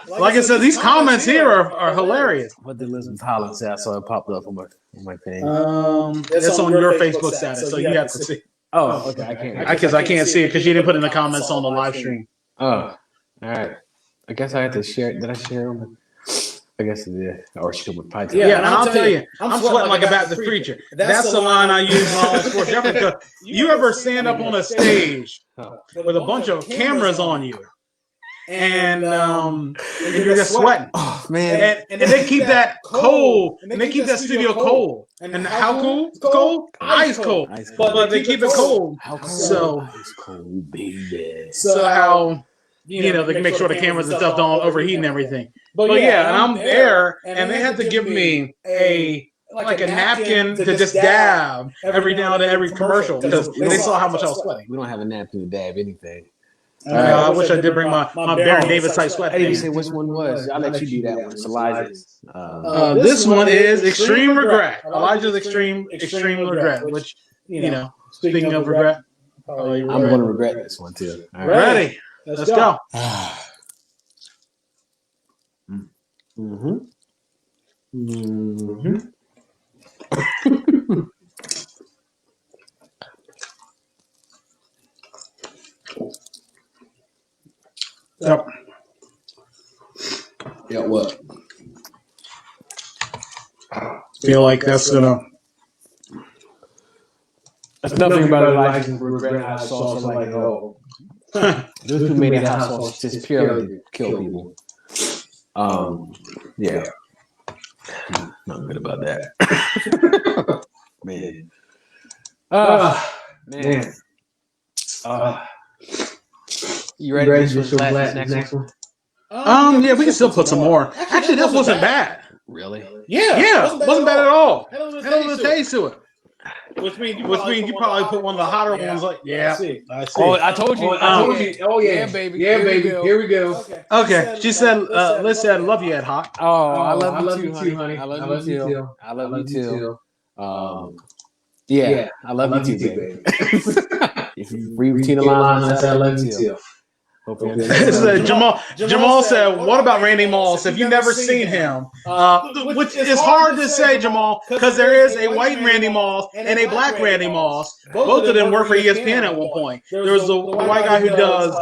Like I said, these comments here are hilarious. What did Elizabeth Holland say? I saw it popped up on my thing. It's on your Facebook status, so you have to see. Oh, okay. I can't. Because I can't see it because you didn't put in the comments on the live stream. Oh, all right. I guess I had to share it. Did I share them? I guess it did. Or she could probably. Yeah, and I'll tell you, I'm sweating like a Baptist preacher. That's the line I use on Sports Africa. You ever stand up on a stage with a bunch of cameras on you, and you're just sweating? Oh man! And they keep that cold, and they keep that studio cold. And how cool? Cold? Ice cold. But they keep it cold. How cold? So ice cold, baby. So how they can make sure the cameras and stuff don't overheat and everything. But yeah, and I'm there, and they had to give me a napkin to just dab every now and then, every commercial, because they saw how much I was sweating. We don't have a napkin to dab anything. I wish I did bring my Baron Davis type sweat. I didn't say which one was. I'll let you do that one. It's Elijah's. This one is Extreme Regret. Elijah's Extreme Regret, which, speaking of regret, I'm going to regret this one too. All right. Ready? Let's go. Mm-hmm. Mm-hmm. Yep. Yeah, what? Feel like that's gonna. That's nothing about Elijah's regret hot sauce like at all. Those who made that hot sauce just purely to kill people. Yeah. Not good about that. Man. Man. You ready to do next one? Yeah, we can still put some more. Actually, that wasn't bad. Really? Yeah, wasn't bad at all. Had a little Had a little taste to it. Which means you probably put one of the hotter ones. Like, I see. Oh, I told you. Oh yeah, baby. Yeah, baby. Here we go. Okay. She said, Liz said, love you, Ed Hot. Oh, I love you too, honey. I love you too. I love you too. Yeah, I love you too, baby. If you read Tina Line, I love you too. Jamal said, what about Randy Moss? If you've never seen him, which is hard to say, Jamal, because there is a white Randy Moss and a black Randy Moss. Both of them worked for ESPN at one point. There was the white guy who does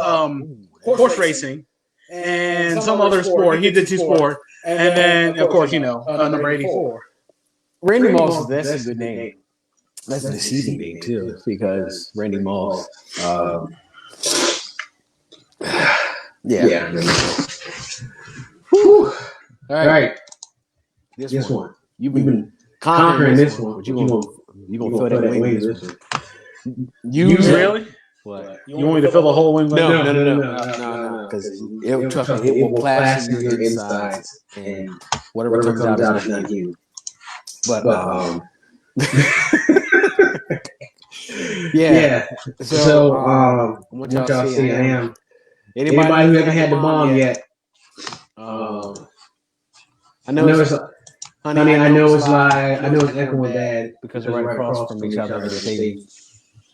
horse racing and some other sport. He did two sports. And then, of course, number 84. Randy Moss, that's a good name. That's a deceiving name, too, because Randy Moss. Yeah. Whew. All right. This one. You've been conquering this one. But you gonna fill that wing this one. You really? What? You want me to fill the whole wing? No. Because it will plaster your insides, and whatever comes out is not you. But yeah. So what y'all see? I am. Anybody who haven't had the bomb yet? I know it's honey. I know it's like I know it's echoing bad because we're right across from each other.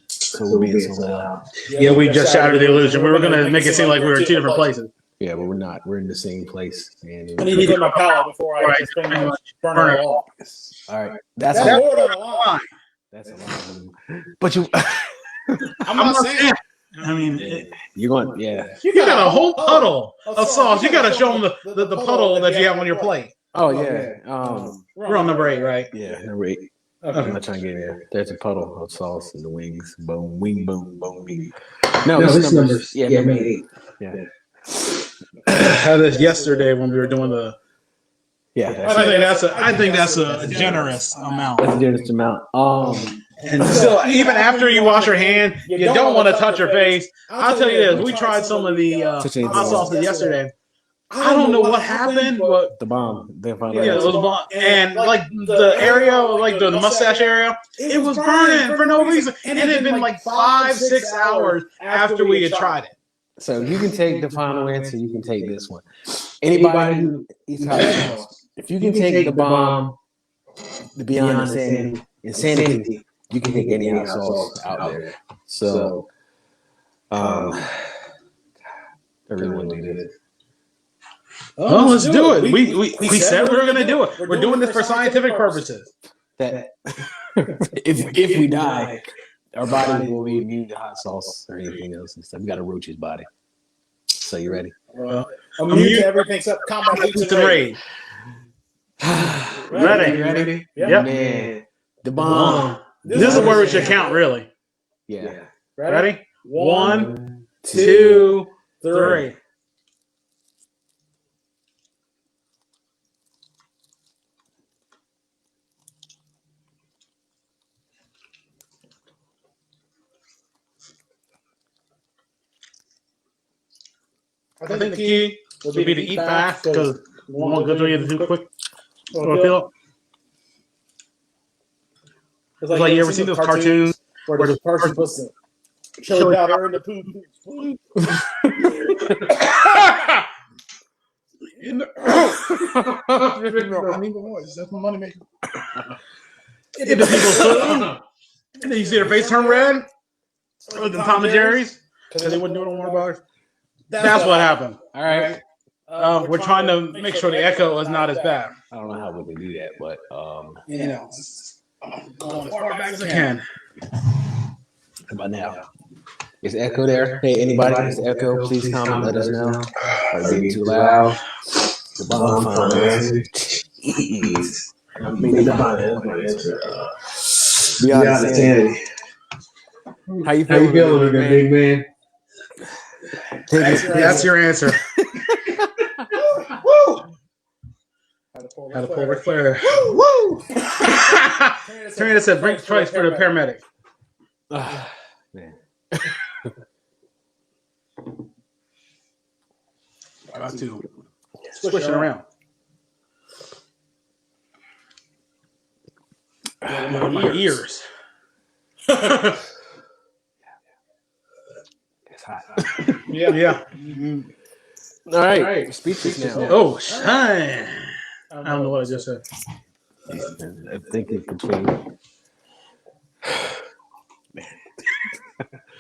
So we're being so loud. Yeah, we just shattered the illusion. We were gonna make it seem like we were in two different places. Yeah, but we're not. We're in the same place. And I need to get my palate before I just burn it all. All right, that's more than a line. That's a line. But I'm not saying. I mean, you're going. Yeah, you got a whole puddle of sauce. You got to show them the puddle that you have on your plate. Oh yeah. We're on number 8, right? Yeah, number 8. Okay. I'm not trying to get there. There's a puddle of sauce in the wings. Boom, wing, boom, boom, wing. No, this number's number 8. Yeah. I had this yesterday when we were doing the. Yeah, I think that's a generous amount. That's a generous amount. And still, even after you wash your hand, you don't want to touch your face. I'll tell you this: we tried some of the hot sauces yesterday. I don't know what happened, but The bomb. yeah, it was a bomb. And like the area, like the mustache area, it was burning for no reason. And it had been like 5-6 hours after we had tried it. So you can take the final answer. You can take this one. Anybody who eats hot sauce, if you can take the bomb, the beyond insanity, you can take any hot sauce out there. So, I really want to do this. Oh, let's do it. We said we were going to do it. We're doing this for scientific purposes. That if we die, our body will be immune to hot sauce or anything else and stuff. We got a roach's body. So you ready? Immune to everything except combat boots and raid. Ready? Yep. Man, the bomb. This is where we should count, really. Yeah. Ready? 1, 2, 3. I think the key will be to eat fast because we won't go through you too quick. It's like you ever seen those cartoons where the person puts the chili powder in the poop? That's my money maker. And then you see their face turn red. Or the Tom and Jerry's because they wouldn't do it on Warner Brothers. That's what happened. All right. We're trying to make sure the echo is not as bad. I don't know how we can do that, but you know, going as far back as I can. How about now? Is echo there? Hey, anybody has echo? Please comment. Let us know. Are we too loud? The bomb final answer. Jeez. The final answer. Beyond insanity. How you feeling, big man? That's your answer. Woo! Had to pull Ric Flair. Woo! Tarina said, "Bring choice for the paramedic." Man. About to switch it around. My ears. It's hot. Yeah. All right. Speeches now. Oh, shine. I don't know what I just said. I'm thinking between.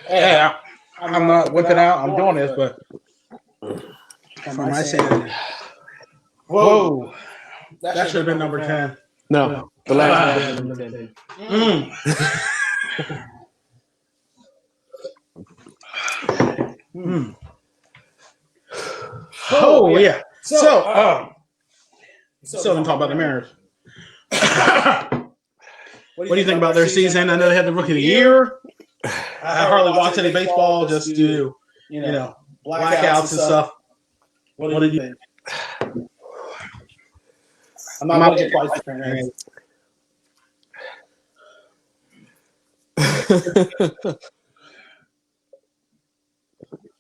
Yeah, I'm not whipping out. I'm doing this, but for my sanity. Whoa. That should have been number 10. No, the last one. Oh, yeah. So then talk about the Mariners. What do you think about their season? I know they had the Rookie of the Year. I hardly watch any baseball, just do, blackouts and stuff. What did you think? I'm not going to twice the Mariners.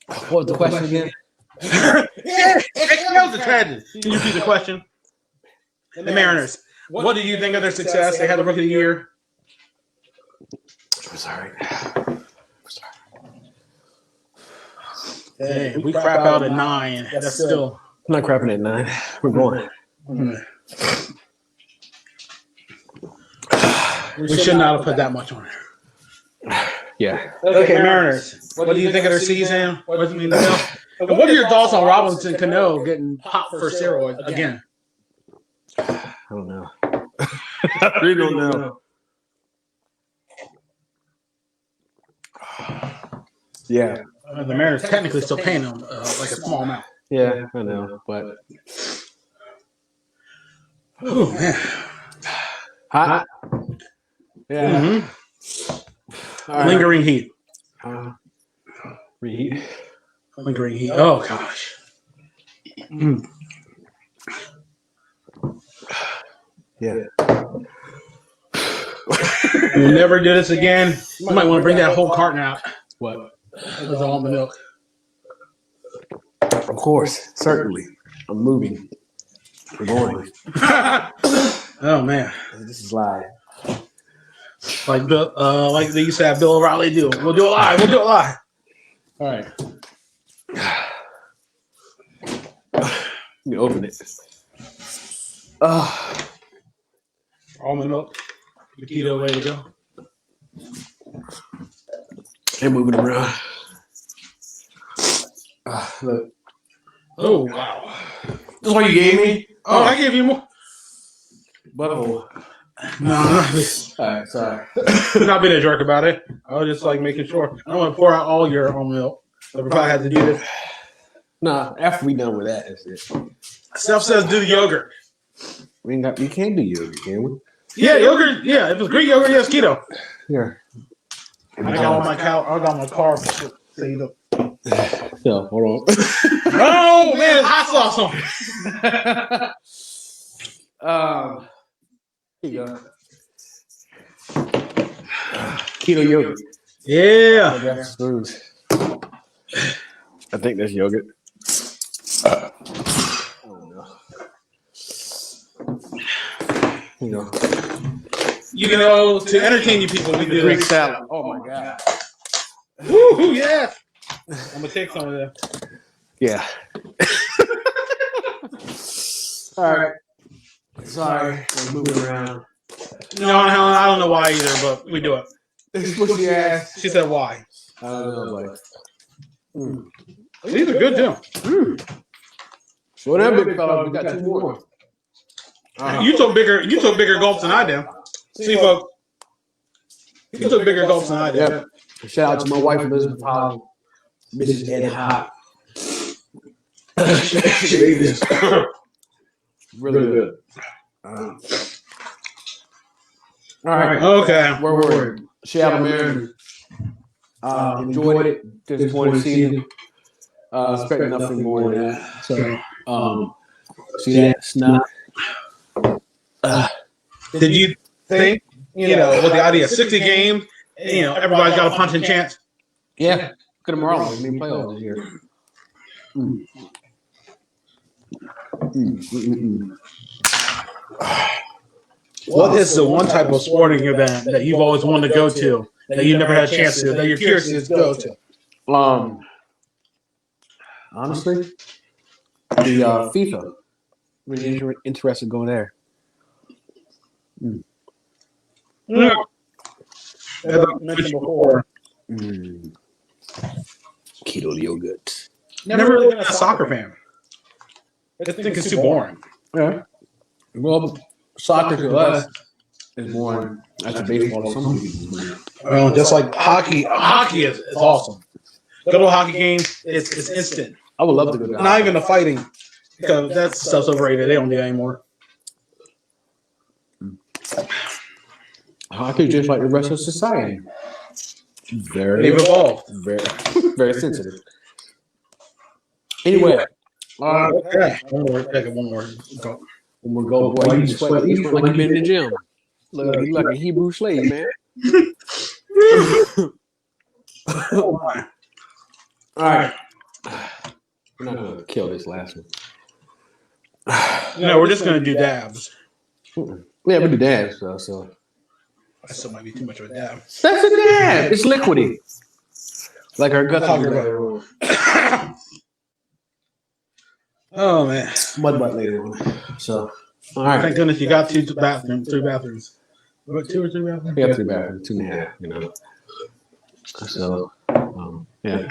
What was the question again? That was the tragedy. Can you repeat the question? The Mariners. What do you think of their success? They had the Rookie of the Year. I'm sorry. Hey, we crap out at 9. That's still. I'm not crapping at 9. We're going. We should not have put that much on there. Yeah. Okay, Mariners. What do you think of their season? What are your thoughts on Robinson Cano getting popped for steroids again? I don't know. I really don't know. Yeah. The Mariners technically still paying him like a small amount. Yeah, I know, but. Oh, man. Hot. Yeah. Mm-hmm. Right. Lingering heat. Reheat. Lingering heat. Oh, gosh. Yeah. We'll never do this again. You might want to bring that whole carton out. What? With almond milk. Of course. Certainly. I'm moving. We're going. Oh man. This is live. Like they used to have Bill O'Reilly do. We'll do it live. We'll do it live. All right. You open it. Almond milk. The keto way to go. They're moving around. Look. Oh wow. This is what you gave me? Oh, I gave you more. Butthole. No, All right, sorry. I'm not being a jerk about it. I was just like making sure. I don't want to pour out all your almond milk. So we probably have to do this. Nah, after we done with that, that's it. Steph says do the yogurt. We can't do yogurt, can we? Yeah, yogurt. Yeah, if it's Greek yogurt, yes, keto. Here. I got my carbs saved up. So, hold on. Oh man, hot sauce on. Here you go. Keto yogurt. Yeah. That's food. I think that's yogurt. Oh no. You know. You know, to entertain you people, we do Greek this. salad. Oh my god. Woo, yeah. I'm gonna take some of that. Yeah. All right. Sorry, I'm moving around. No, I don't know why either, but we do it. It's what she asked. She said why. I don't know, buddy. These are good too. So that big fella, we got two more. You took bigger gulps than I did. See, folks. You took bigger gulps than I did. Yep. Shout out to my wife, Elizabeth Holly, Mrs. Ed Hot. Really good. All right. Okay. Where were we? Seattle Mariners. Enjoyed it. Disappointed season. Expect nothing more than that. So, see that snap? Did you think, with the idea of 60 games, everybody's got a punching chance? Yeah. Look at them all. We made playoffs this year. What is the one type of sporting event that you've always wanted to go to, that you never had a chance to, that you're curious to go to? Honestly, the FIFA. Really interested in going there. Yeah. As I mentioned before, Keto yogurt. never really been a soccer fan. I think it's too boring. Yeah. Well, soccer to us is boring. That's a baseball to some people. Well, just like hockey. Hockey is awesome. Go to a hockey game, it's instant. I would love to go to Not even the fighting, because that stuff's overrated. They don't do that anymore. Hockey is just like the rest of society. Very, They've evolved. very, very sensitive. Anyway, Okay. One more. Go. when we go, boy, you sweat like you've been in the gym. Look, you like a Hebrew slave, man. Oh my. All right. We're not going to kill this last one. We're just gonna do dabs. Yeah, we do dabs, though, so. That still might be too much of a dab. That's a dab. It's liquidy. Like our guts. Oh man. Mud butt later on. So, all Thank right. goodness you got three bathrooms. What, 2 or 3 bathrooms? We have 3 bathrooms, 2.5, So, yeah.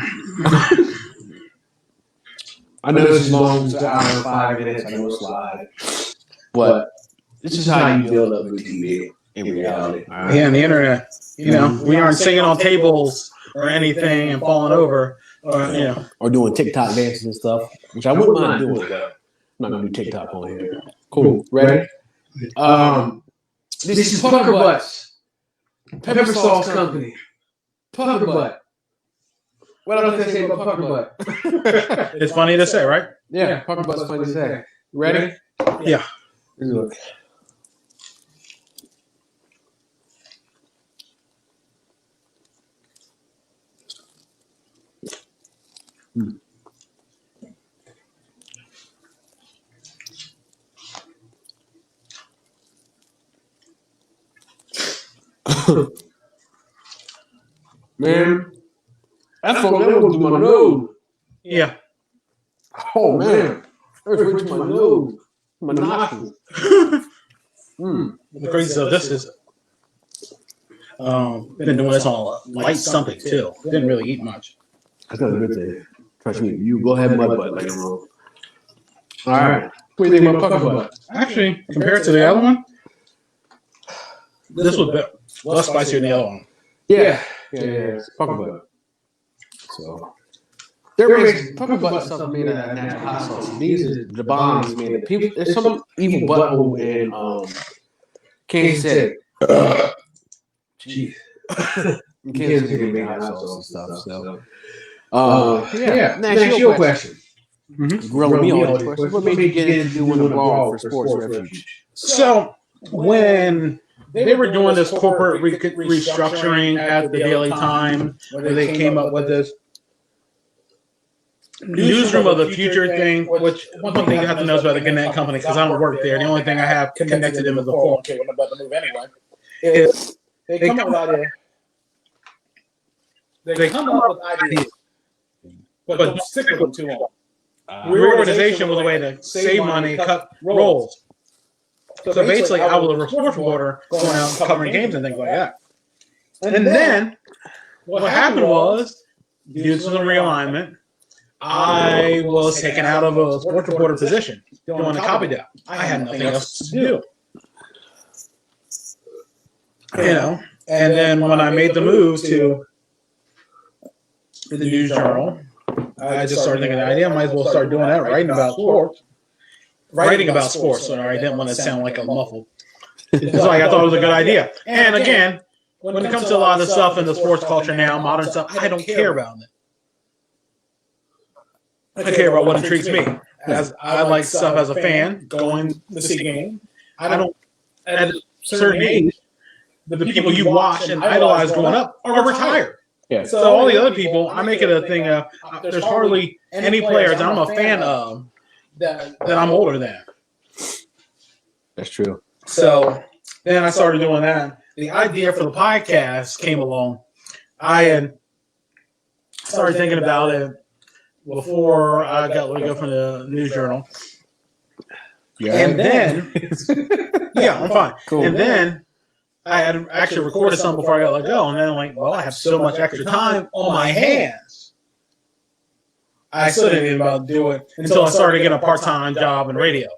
I know this is long, it's an hour and 5 minutes. I know it's live. But this is how you build up good TV in reality. Right? Yeah, and the internet. We aren't singing on tables or anything and falling over. Or doing TikTok dances and stuff, which I wouldn't mind doing, but I'm not going to do TikTok on here. Cool. Ready? This is Pucker Butts. Pepper Sauce Company. Pucker Butt. What else can I say about Pucker Butt? It's funny to say, right? Yeah, Pucker Butt's funny to say. Ready? Yeah. Look. Man, I thought that was my nose. Yeah. Oh man, that's way to my nose, my nostrils. The crazy stuff. This is been doing this on light something too. Didn't really eat much. That's not a good thing. Trust me, you go ahead mud butt later on. All right. What do you think about pucker butt? Actually, compared to the other one, this was less spicier than the other one. Yeah. Pucker butt. So there is pucker butt stuff made out of natural hot sauce. These are the bombs made of people. There's some evil butthole in Kansas City. Jeez. In Kansas City made hot sauce and stuff. So Next your question. Grill me all these questions. What made you get into doing a brawl for Sports Refuge? So when they were doing this corporate restructuring at the Daily Time, where they came up with this newsroom of the future thing, which one thing you have to know is about the Gannett Company, because I don't work there. The only thing I have connected them is the 401k when I'm about to move anyway. Is they come up with ideas. They come up with ideas, but don't stick with them too long. Reorganization was a way to save money, cut roles. So basically, I was a sports reporter going out and covering games and things like that. And then what happened was, due to the realignment, I was taken out of a sports reporter position doing a copy job. I had nothing else to do. You know, and then when I made the move to the News Journal, I just started thinking the idea I might as well start doing that, writing about sports. So I didn't want to sound like a muffled. So I thought it was a good idea. And again, when it comes to a lot of the stuff in the sports culture now, modern stuff, I don't care about it. I care about what intrigues me. As I like stuff as a fan, going to see a game. I don't, at a certain age, the people you watch and idolize growing up are retired. Yeah. So all the other people, I make it a thing of there's hardly any players that I'm a fan of that I'm older than. That's true. So then I started doing that. The idea for the podcast came along. I had started thinking about it before I got let go from the News Journal. Yeah. And then, yeah, I'm fine. Cool. And then I had actually recorded some before I got let go. And then I'm like, well, I have so much extra time on my hands. I still didn't even about to do it until I started getting a part-time job in radio.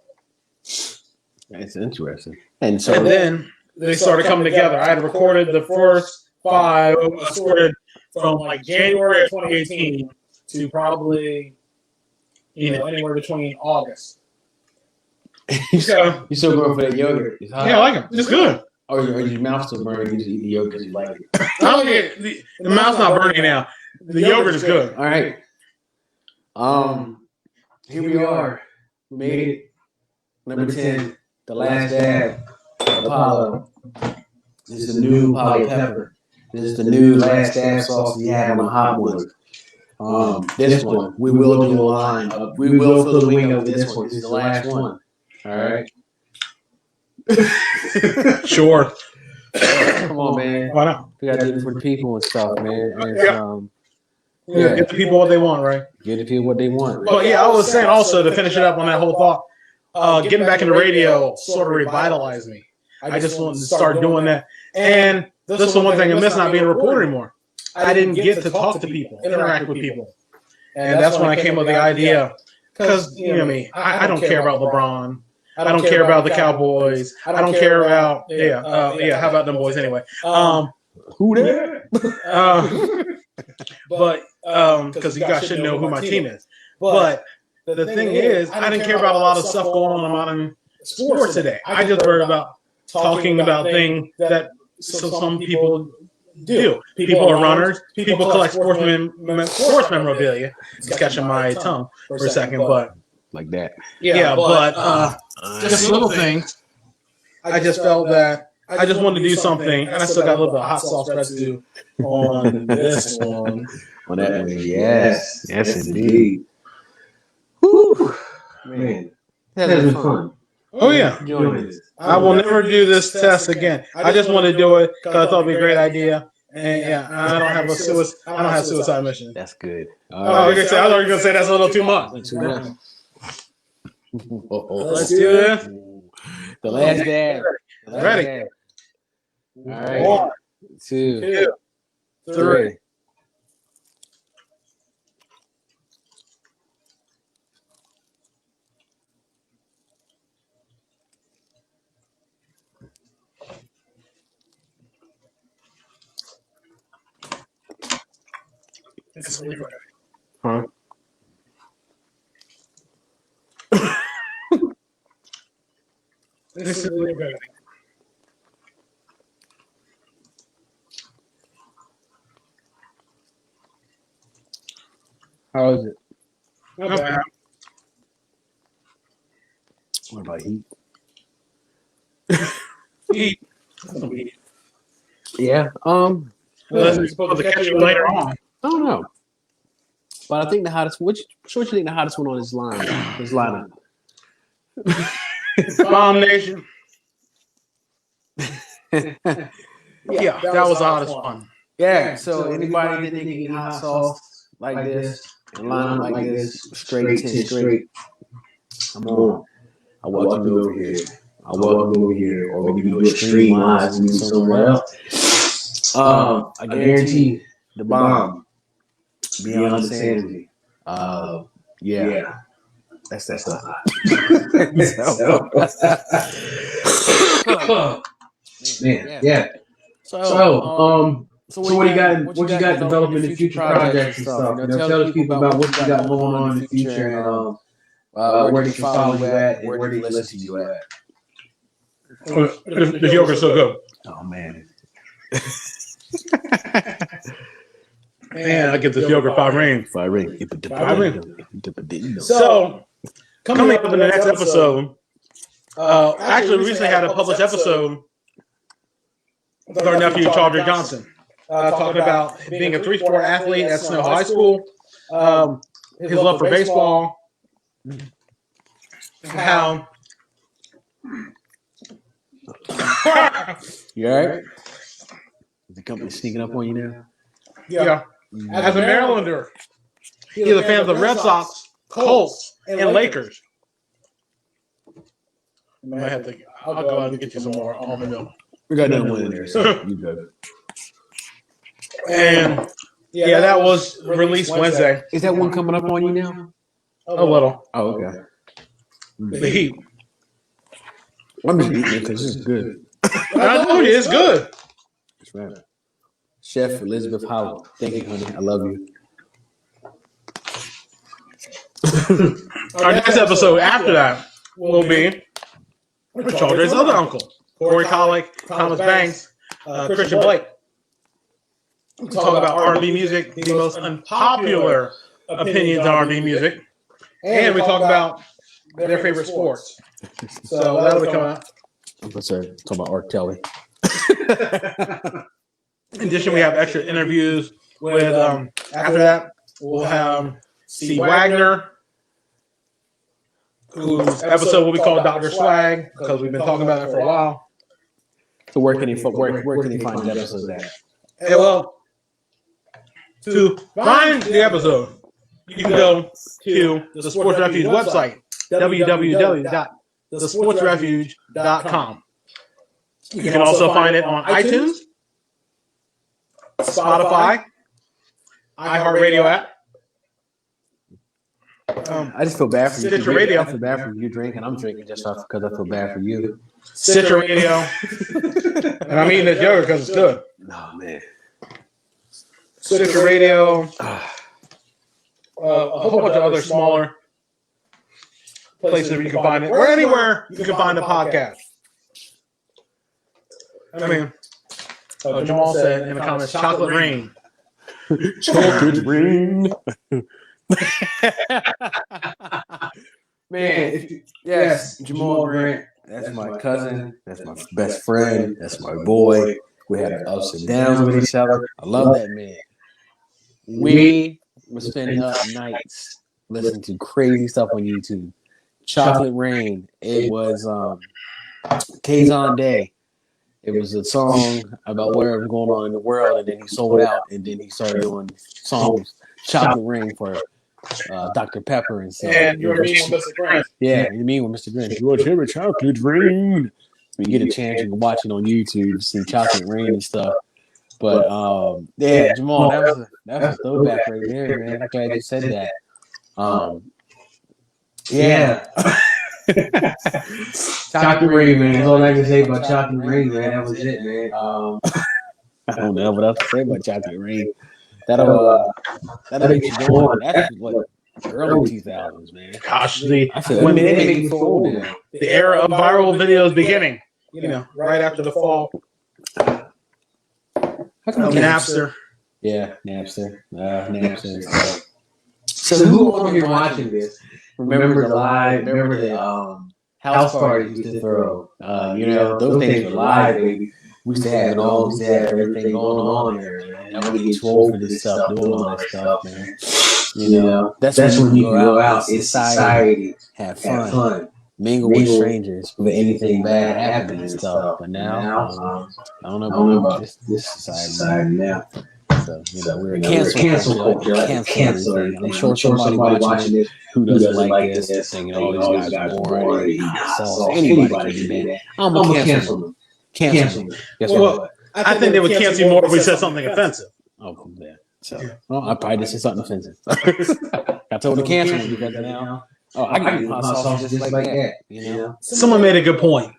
That's interesting. And then they started coming together. I had recorded the first 5. I recorded from like January of 2018 to probably, anywhere between August. You still going for that yogurt? Yeah, I like it. It's good. Or your mouth still burning? You just eat the yogurt because you like it. The mouth's not burning now. The yogurt is good. All right. Here we are. We made it. Number 10, the last dab. Apollo. This is the new Apollo pepper. This is the new last dab sauce we have on the hot one. This one, we will do a line. We will fill the wing of this one. This is the last one. All right. Sure. Come on, man. Why not? We gotta do it for the people and stuff, man. And, get the people what they want, right? Give the people what they want. But yeah, I was saying also to finish it up on that whole thought, getting back into radio sort of revitalized me. I just wanted to start doing that. And this is the one thing I miss not being a reporter anymore. I didn't get to talk to people, interact with people. And that's when I came up with the idea. Because, you know me, I don't care about LeBron. I don't care about the Cowboys. I don't care about, how about them boys anyway? Who there? But, because you guys should know who my team is. But the thing is, I didn't care about a lot of stuff going on in modern sports today. I just worried about talking about things that some people do. People are runners. People collect sports memorabilia. It's catching my tongue for a second, but like that. Yeah, but just little things. I just felt that I just wanted to do something, and I still got a little bit of hot sauce residue on this one. On that one, yes, indeed. Whew. Man, that has been fun. Oh yeah. Doing this. I will never do this test again. I just want to do it because I thought it'd be a great idea. And yeah, I don't have suicide mission. That's good. Oh, like I said, I thought you were gonna say that's a little too much. Too much. Let's do this. The last dab. Ready. All right. 1, 2, 2, 3. Huh? This is really good. How is it? Not bad. What about heat? Heat. Yeah. It's supposed to catch you later on. I don't know. But I think the hottest. What you think the hottest one on this lineup? Bomb Nation. Yeah, that was the hottest one. Yeah. So anybody that think eat hot sauce like this and line up like this, straight. Come on. I welcome you over here. Or we can do extreme lives and do somewhere else. I guarantee the bomb. Beyond insanity. Yeah. That's hot. Man, yeah. So what you got developing in future projects and stuff? Tell the people about what you got going on in the future and where they can follow you at and where they can listen to you at. The yogurt's so good. Oh man. Man, I get this yogurt 5 ring. 5 ring. So, coming up in the next episode, actually, we recently had a published episode with our nephew, Charles Johnson, talking about being a 3-sport athlete at Snow High School, his love for baseball, how... You all right? Is the company sneaking up on you now? Yeah. As a Marylander, he's a fan of the Red Sox, Colts, and Lakers. I'll go out and get you some more almond milk. We got another one in there, so you good. And yeah, that was released Wednesday. Is that one coming up on you now? A little. Oh, okay. The Heat. I'm just eating it because it's good. I told you, it's good. That's right. Chef Elizabeth Howell. Thank you, honey. I love you. Our next episode after that will be Charles' other uncle, Corey Collick, Thomas Banks, Christian Blake. We talk about R&B music, the most unpopular opinions on R&B music, and we talk about their favorite sports. So that'll be coming out. I'm sorry, talk about R. Kelly. In addition, we have extra interviews with, after that, we'll have Steve Wagner, whose episode will be called Dr. Swag, because we've been talking about it for a while. So where can he find the episodes at? Hey, well, to find the episode, you can go to the Sports Refuge website, www.thesportsrefuge.com. You can also find it on iTunes, Spotify, iHeartRadio app. I just feel bad for you. Stitcher Radio. I feel bad for you drinking. I'm drinking just because I feel bad for you. Stitcher Radio. And I'm eating this yogurt because it's good. Oh, man. Stitcher Radio. A whole bunch of other smaller places where you can find it. Or anywhere you can find a podcast. I mean, Jamal said in the comments, chocolate rain. Chocolate rain. Man, yes, Jamal Grant. That's my cousin. That's my best friend. That's my boy. We had ups and downs with each other. I love that man. We would spend up nights listening to crazy stuff on YouTube. Chocolate Rain. It was Kazan Day. It was a song about whatever was going on in the world, and then he sold out, and then he started doing songs, Chocolate Rain for Dr. Pepper and stuff. And you're meeting with Mr. Grant. Yeah, you mean with Mr. Grant. You want to hear Chocolate Rain? When you get a chance, you can watch it on YouTube, see Chocolate Rain and stuff. But yeah, Jamal, that was a throwback right there, man. I'm glad you said that. Yeah. Chocolate Rain, man. That's all I can say about Chocolate Rain, man. That was it, man. I don't know what else to say about Chocolate Rain. That'll get you going. That's what early 2000s, man. Gosh, when they make you feel old now. The era of viral videos beginning. You know, right after the fall. Napster. Yeah, Napster. Napster. So who on here watching this? Remember the live? Remember the house parties used to throw? You know, those things were live, baby. We used to have it all. We used to have everything going on there, man. Now we get swole for this stuff, doing all that stuff, man. You know, that's when you can go out in society, have fun. Mingle with strangers with anything bad happening and stuff. But now, I don't know about this society now. So, you know, we're cancel culture. Cancel everything. I'm sure somebody watching this who doesn't like this, thinking all these guys are boring. Anybody can do that. I'm going to cancel them. Cancel them. Guess what? I think they would cancel you more if we said something offensive. Oh, yeah. So, well, I probably just said something offensive. I told them to cancel me because now. Oh, I can eat hot sauce just like that. You know, someone made a good point.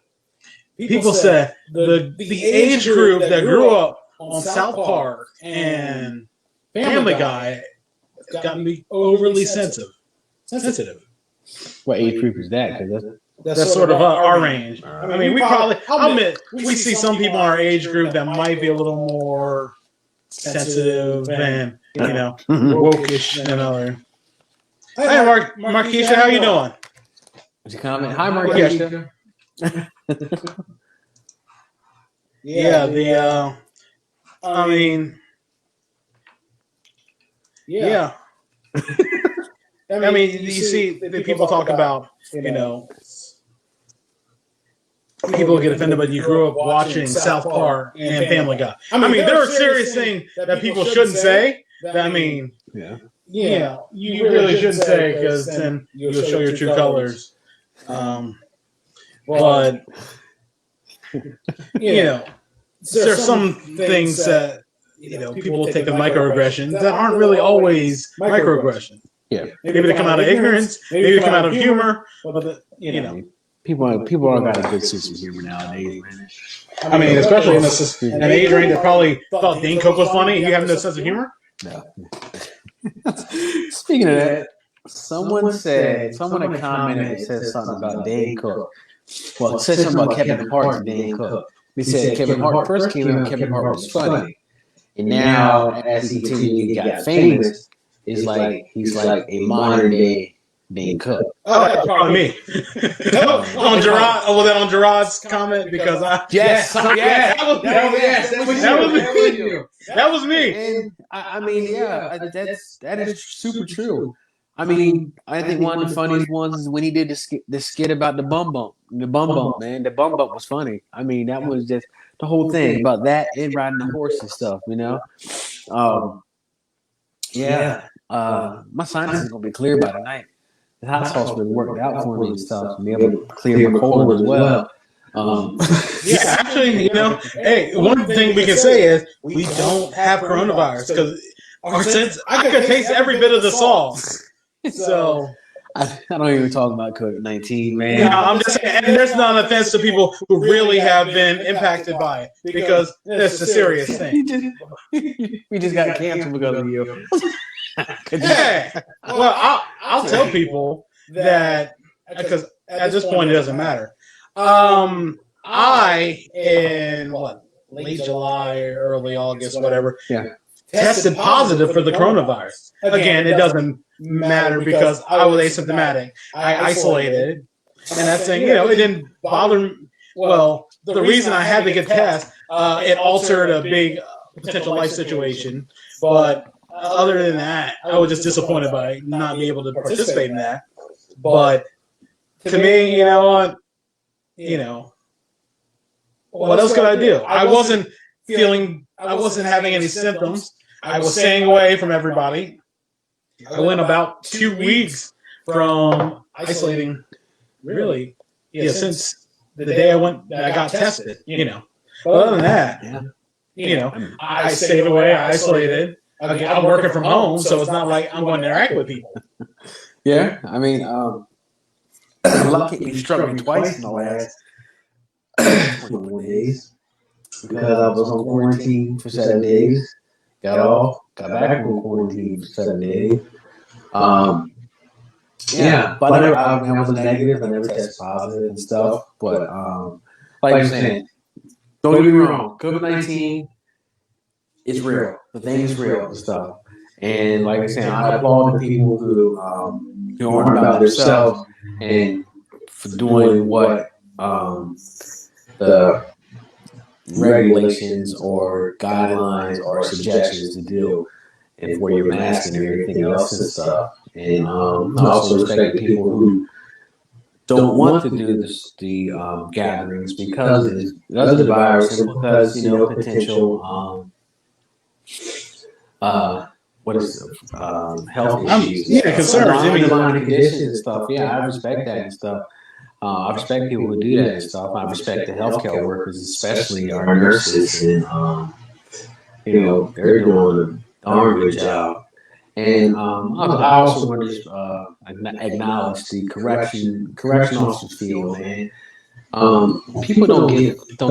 People said the age group that grew up on South Park and Family Guy has gotten to be overly sensitive. What age group is that? Because that's sort of our range. I mean, I'll admit, we see some people in our age group that might be a little more sensitive and, you know, wokish than others. Hey, Markeisha, how you doing? What's your comment? Hi, Markeisha. Yeah, I mean, you see the people talk about, you know, people get offended, but you grew up watching South Park and Family Guy. I mean, there are serious things that people shouldn't say. Yeah, you really shouldn't say because then you'll show your true colors. But you know, there's some things that people will take as microaggressions that aren't really always microaggressions. Yeah, maybe they come out of ignorance, maybe they come out of humor, but people are got a good sense of humor nowadays, man. I mean, especially in an age range that probably thought Dane Cook was funny. You have no sense of humor. No. Speaking of that, someone had commented and said something about Dane Cook. Well, said something about Kevin Hart and Dane Cook. They said Kevin Hart first came out, Kevin Hart was funny. And now, as he continued to get famous, he's like a modern day Dane Cook. Oh, that's probably me. On Gerard, on Gerard's comment because that was me. And I mean, that is super true. I mean, I think one of the funniest ones is when he did the skit about the bum bump, man. The bum bump was funny. I mean, that was just the whole thing about that and riding the horse and stuff, you know. My sinus is gonna be clear by tonight. The hot sauce been worked out for me and stuff, and be able to clear my colon as well. Actually, hey, one thing we can say is we don't have coronavirus because I could taste every bit of the sauce. So I don't even talk about COVID-19, man. No, I'm just saying, and there's not an offense to people who really have been impacted by it because it's a serious thing. We just got canceled because of you. Yeah. Well, I'll tell people that because at this point it doesn't matter. I in late July, early August, whatever. Yeah. Tested positive for the coronavirus. Again, it doesn't matter because I was asymptomatic. I isolated, and that thing, it didn't bother me. Well, the reason I had to get tested, it altered a big potential life situation. But other than that, I was just disappointed by not being able to participate in that. But to me, you know what? You know, what else could I do? I wasn't having any symptoms. I was staying away from everybody. I went about 2 weeks from isolating, really, since the day I got tested, you know. But other than that, you know, I stayed away, I isolated. Again, I'm working from home, so it's not like I'm going to interact with people. Yeah, I mean, lucky you struck me twice in the last 21 days because I was on quarantine for 7 days. Got off, got back on quarantine for 7 days. Yeah, but I was negative. I never tested positive and stuff. But like you're saying, don't get me wrong. COVID-19 is real. The thing is real and stuff. And like I said, I applaud the people who aren't about themselves and for doing what the regulations or guidelines or suggestions to do, and for your mask and everything else and stuff. And I also respect the people who don't want to do the gatherings because of the virus and because potential health issues, concerns, underlying conditions and stuff. Yeah, I respect that and stuff. I respect people who do that and stuff. I respect the healthcare workers, especially our nurses, and they're doing a darn good job. And I also want to acknowledge the correction officers field, man. People don't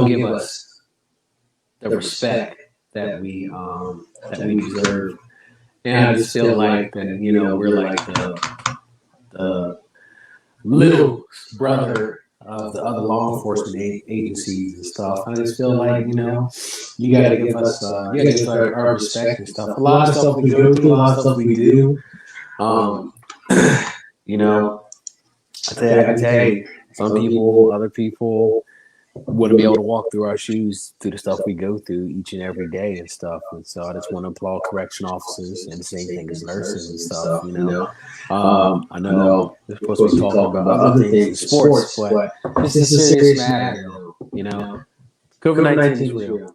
give us the respect that we deserve. And I just feel like that we're like the little brother of the other law enforcement agencies and stuff. I just feel like you got to give us our respect and stuff. A lot of stuff we go through, a lot of stuff we do. I can tell you, some people, other people wouldn't be able to walk through our shoes through the stuff we go through each and every day and stuff. And so I just want to applaud correction officers and the same thing as nurses and stuff. I know we're supposed to be talking about other things in sports, but this is a serious matter. COVID-19 is real.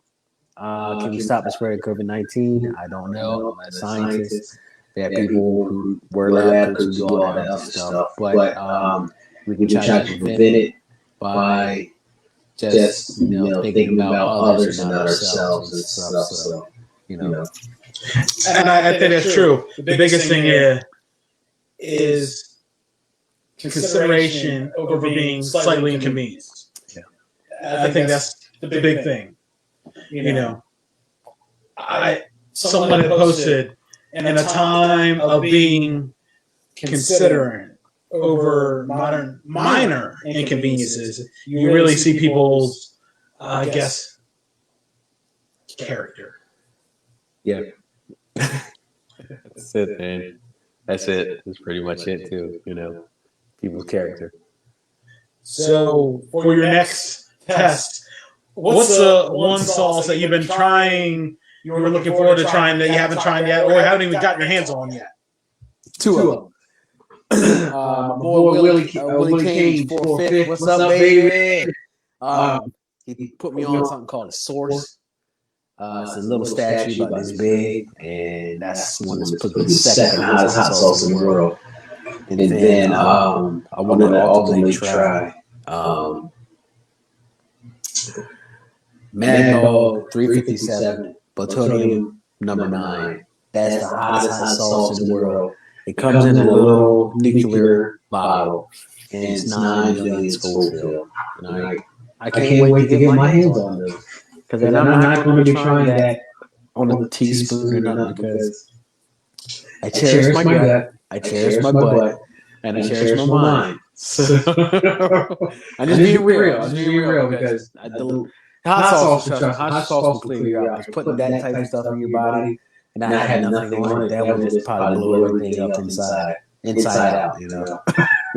Can we stop the spread of COVID-19? I don't know. I'm not a scientist. There are people who were lab coats who do all that other stuff, but we can try to prevent it by just thinking about others and not ourselves and stuff. So and I think that's true. The biggest thing is consideration over being slightly inconvenienced. Yeah. I think that's the big thing. Someone had posted in a time of being considerate over minor inconveniences, you really see people's, character. Yeah. That's it, man. That's it. That's pretty much it, too. People's character. So, for your next test, what's the one sauce that you've been trying, you were looking forward to trying that you haven't tried yet, or haven't even gotten your hands on yet? Two of them. My boy Willie Cage, 4th. What's up, baby? He put me on something called a Source. It's a little statue about this big, and that's one that's put the second hottest hot sauce in the world. And then I want to ultimately try Mad Dog 357 Plutonium number 9. That's the hottest hot sauce in the world. It comes in a little nuclear bottle, and it's 9 million Scoville. And I can't wait to get my hands on those. Because I'm not going to be trying that on a teaspoon or nothing, because I cherish my gut, I cherish my butt, and I cherish my mind. So I'm just being real. I'm just being real because the hot sauce will clear you out. Just putting that type of stuff in your body and I had nothing on it, that would just probably blow everything up inside out,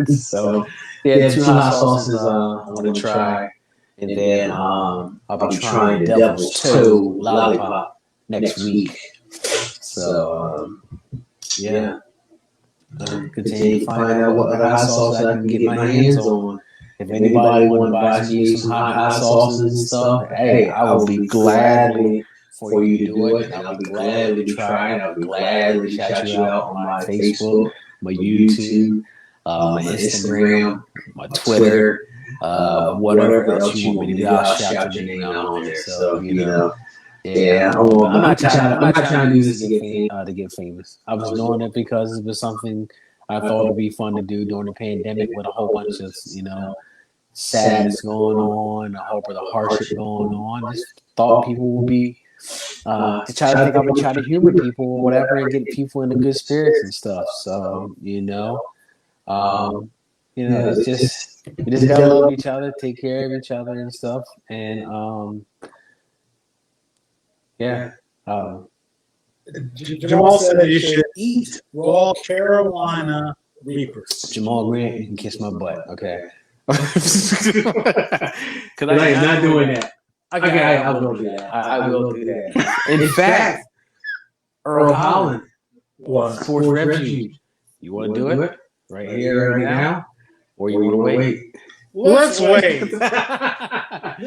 So yeah, 2 hot sauces I want to try. And then I'll be trying the Devil's Toe Lollipop next week. So yeah, Continue to find out what other hot sauces I can get my hands on. If anybody want to buy some hot sauces and stuff, hey, I will be gladly for you to do it, and I'll be gladly to try it. I'll be gladly to shout you out on my Facebook, my YouTube, my Instagram, my Twitter, whatever else you want me to do. I'll shout your name out on there. So yeah, I'm not trying to do this to get famous. I was doing it because it was something I thought would be fun to do during the pandemic with a whole bunch of sadness going on, a whole bunch of hardship going on. Just thought people would be to try to think I would try to humor people or whatever and get people into good spirits and stuff. So it's just we just gotta love each other, take care of each other and stuff, and Jamal said that you should eat raw Carolina Reapers. Jamal Grant, you can kiss my butt, okay? Because I am not doing that. Okay, I will do that. I will do that. In fact, Earl Holland was Sports Refuge. You want to do it right here, right now, or you want to wait? Let's wait.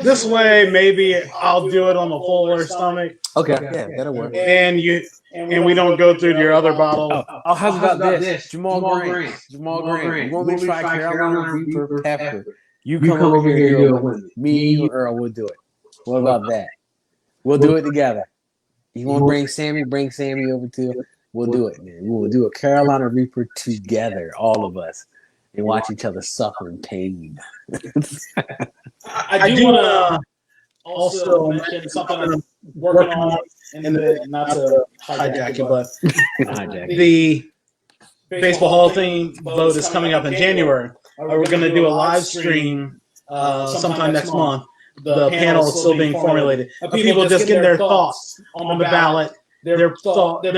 This way, maybe I'll do it on a fuller stomach. Okay, yeah, that'll work. And we don't go through your other bottle. Oh, how's about this? Jamal Grant. You want me to try Carolina Reaper Pepper? You come over here and do it with me. Me, you, and Earl will do it. What about that? We'll do it together. You want to bring Sammy over too? We'll do it, man. We'll do a Carolina Reaper together, all of us, and watch each other suffer in pain. I do want to also mention something I'm working on in the, not to hijack it, but the Baseball Hall of Fame vote is coming up in January. We're going to do a live stream sometime next month. The panel is still being formulated. People just getting their thoughts on the ballot, their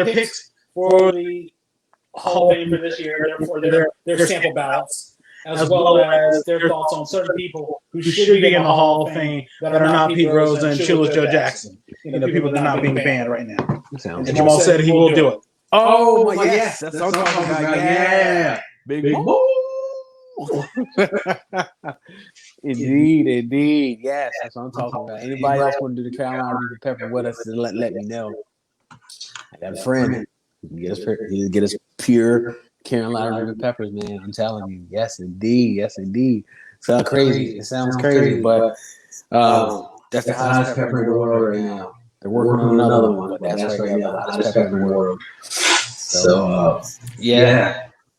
picks for the Hall of Fame for this year, for their sample ballots, as well as their thoughts on certain people who should be in the Hall of Fame that are not Pete Rose and Chula Joe Jackson. People that are not being banned right now. And Jamal said he will do it. Oh, yes. That's what I'm talking about. Yeah. Big Mo. Indeed. Yes, that's what I'm talking about. Anybody else want to do the Carolina Reaper Pepper with us, let me know. I got a friend. He get us pure Carolina Reaper Peppers, man. I'm telling you. Yes, indeed. Sounds crazy. It sounds crazy, but that's the hottest pepper in the world right now. They're working on another one, but that's right now the hottest pepper in the world. So,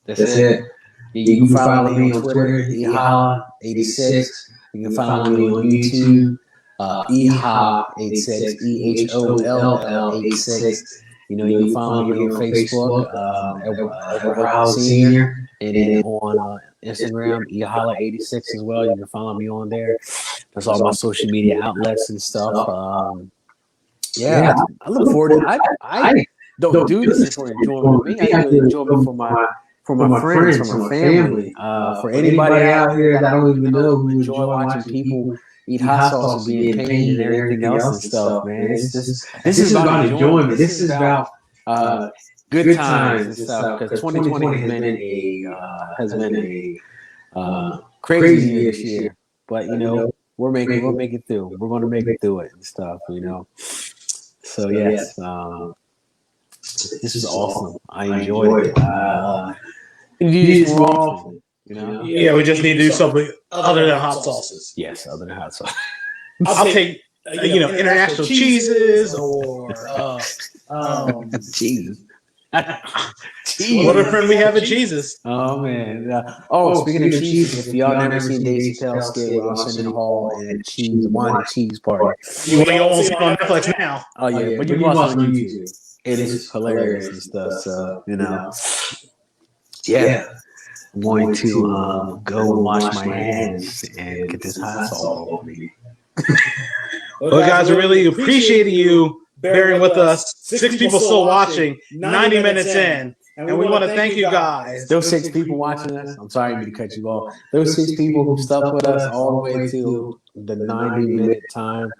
that's it. You can follow me on Twitter, Ehala86. You can follow me on YouTube, Eha86, EHOLL86. You can follow me on Facebook, Edward Howell Sr., and then on Instagram, Ehala86 as well. You can follow me on there. That's all my social media outlets and stuff. I look forward to it. I don't do this for enjoyment. I do enjoyment for my friends, for my family, for anybody out here that I don't even know who enjoy watching people eat hot sauce and be in pain and everything else and stuff, man. This is about enjoyment. This is about good times and stuff. Because 2020 has been a crazy year this year, but we'll make it through. We're going to make it through it and stuff, So yes, this is awesome. I enjoyed it. We need more often, Yeah, we just need to do something other than hot sauces. Yes, other than hot sauce. I'll take international cheeses or cheese. Whatever we have at cheeses. Oh man! Speaking of cheese, if y'all never seen Dave Chappelle's skit where I'm sitting in the hall and wine and cheese party, you won't see it on Netflix now. Oh yeah, but you can watch it on YouTube. It is hilarious and stuff. So yeah. I'm going to go and wash my hands and get this hot sauce over me. Well, guys, we really appreciate you bearing with us. 6 people still watching, 90 minutes in. And we want to thank you guys. Those 6 people watching us, I'm sorry to cut you off. Those 6 people who stuck with us all the way to the 90-minute time.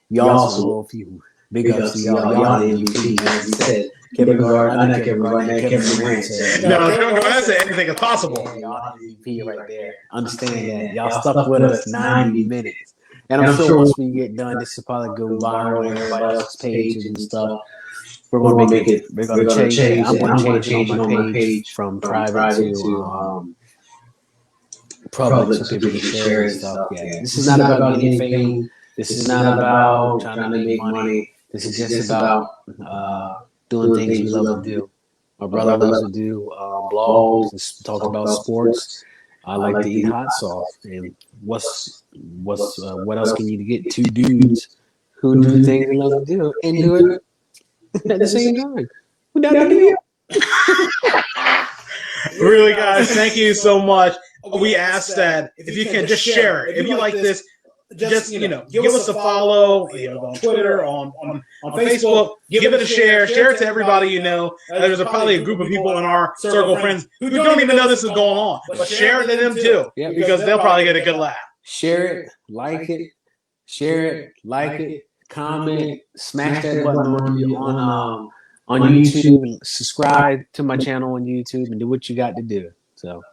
Y'all some little people. Big ups to y'all. Y'all the MVP, as he said. Kevin Durant, Kevin Durant said. No, Kevin Durant said anything is possible. Yeah, y'all the MVP right there. Understand that. Y'all stuck with us 90 minutes. And I'm sure once we get done, this will probably go viral on everybody else's pages and stuff. We're gonna make it. We're gonna change it. I'm gonna change it on my page from private to public, so people can share and stuff. Yeah, this is not about getting fame. This is not about trying to make money. This is just about doing things we love to do. My brother loves to do blogs and talk about sports. I like to eat hot sauce. And what else can you get? Two dudes who do things we love to do and do it at the same time. We're down to do it. Really, guys, thank you so much. We ask that if you can just share it. If you like this, just give us a follow on Twitter, on Facebook. Give it a share. Share it to everybody you know. There's probably a group of people in our circle of friends who don't even know this is going on, but share it to them too, because they'll probably get a good laugh. Share it, like it, comment, smash that button on YouTube, and subscribe to my channel on YouTube, and do what you got to do. So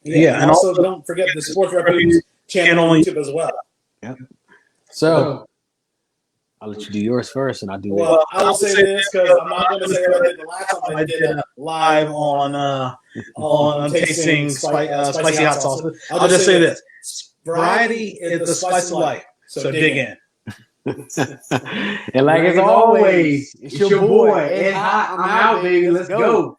and also don't forget the Sports Refuge channel on YouTube as well. Yep. So I'll let you do yours first, and I'll do Well, I'll say this because I'm not going to say what I did the last time I did it live on tasting spicy hot sauce. I'll just say this: variety is the spice of life. So dig in. And like as always, it's your boy Ed Hot. I'm out, baby. Let's go.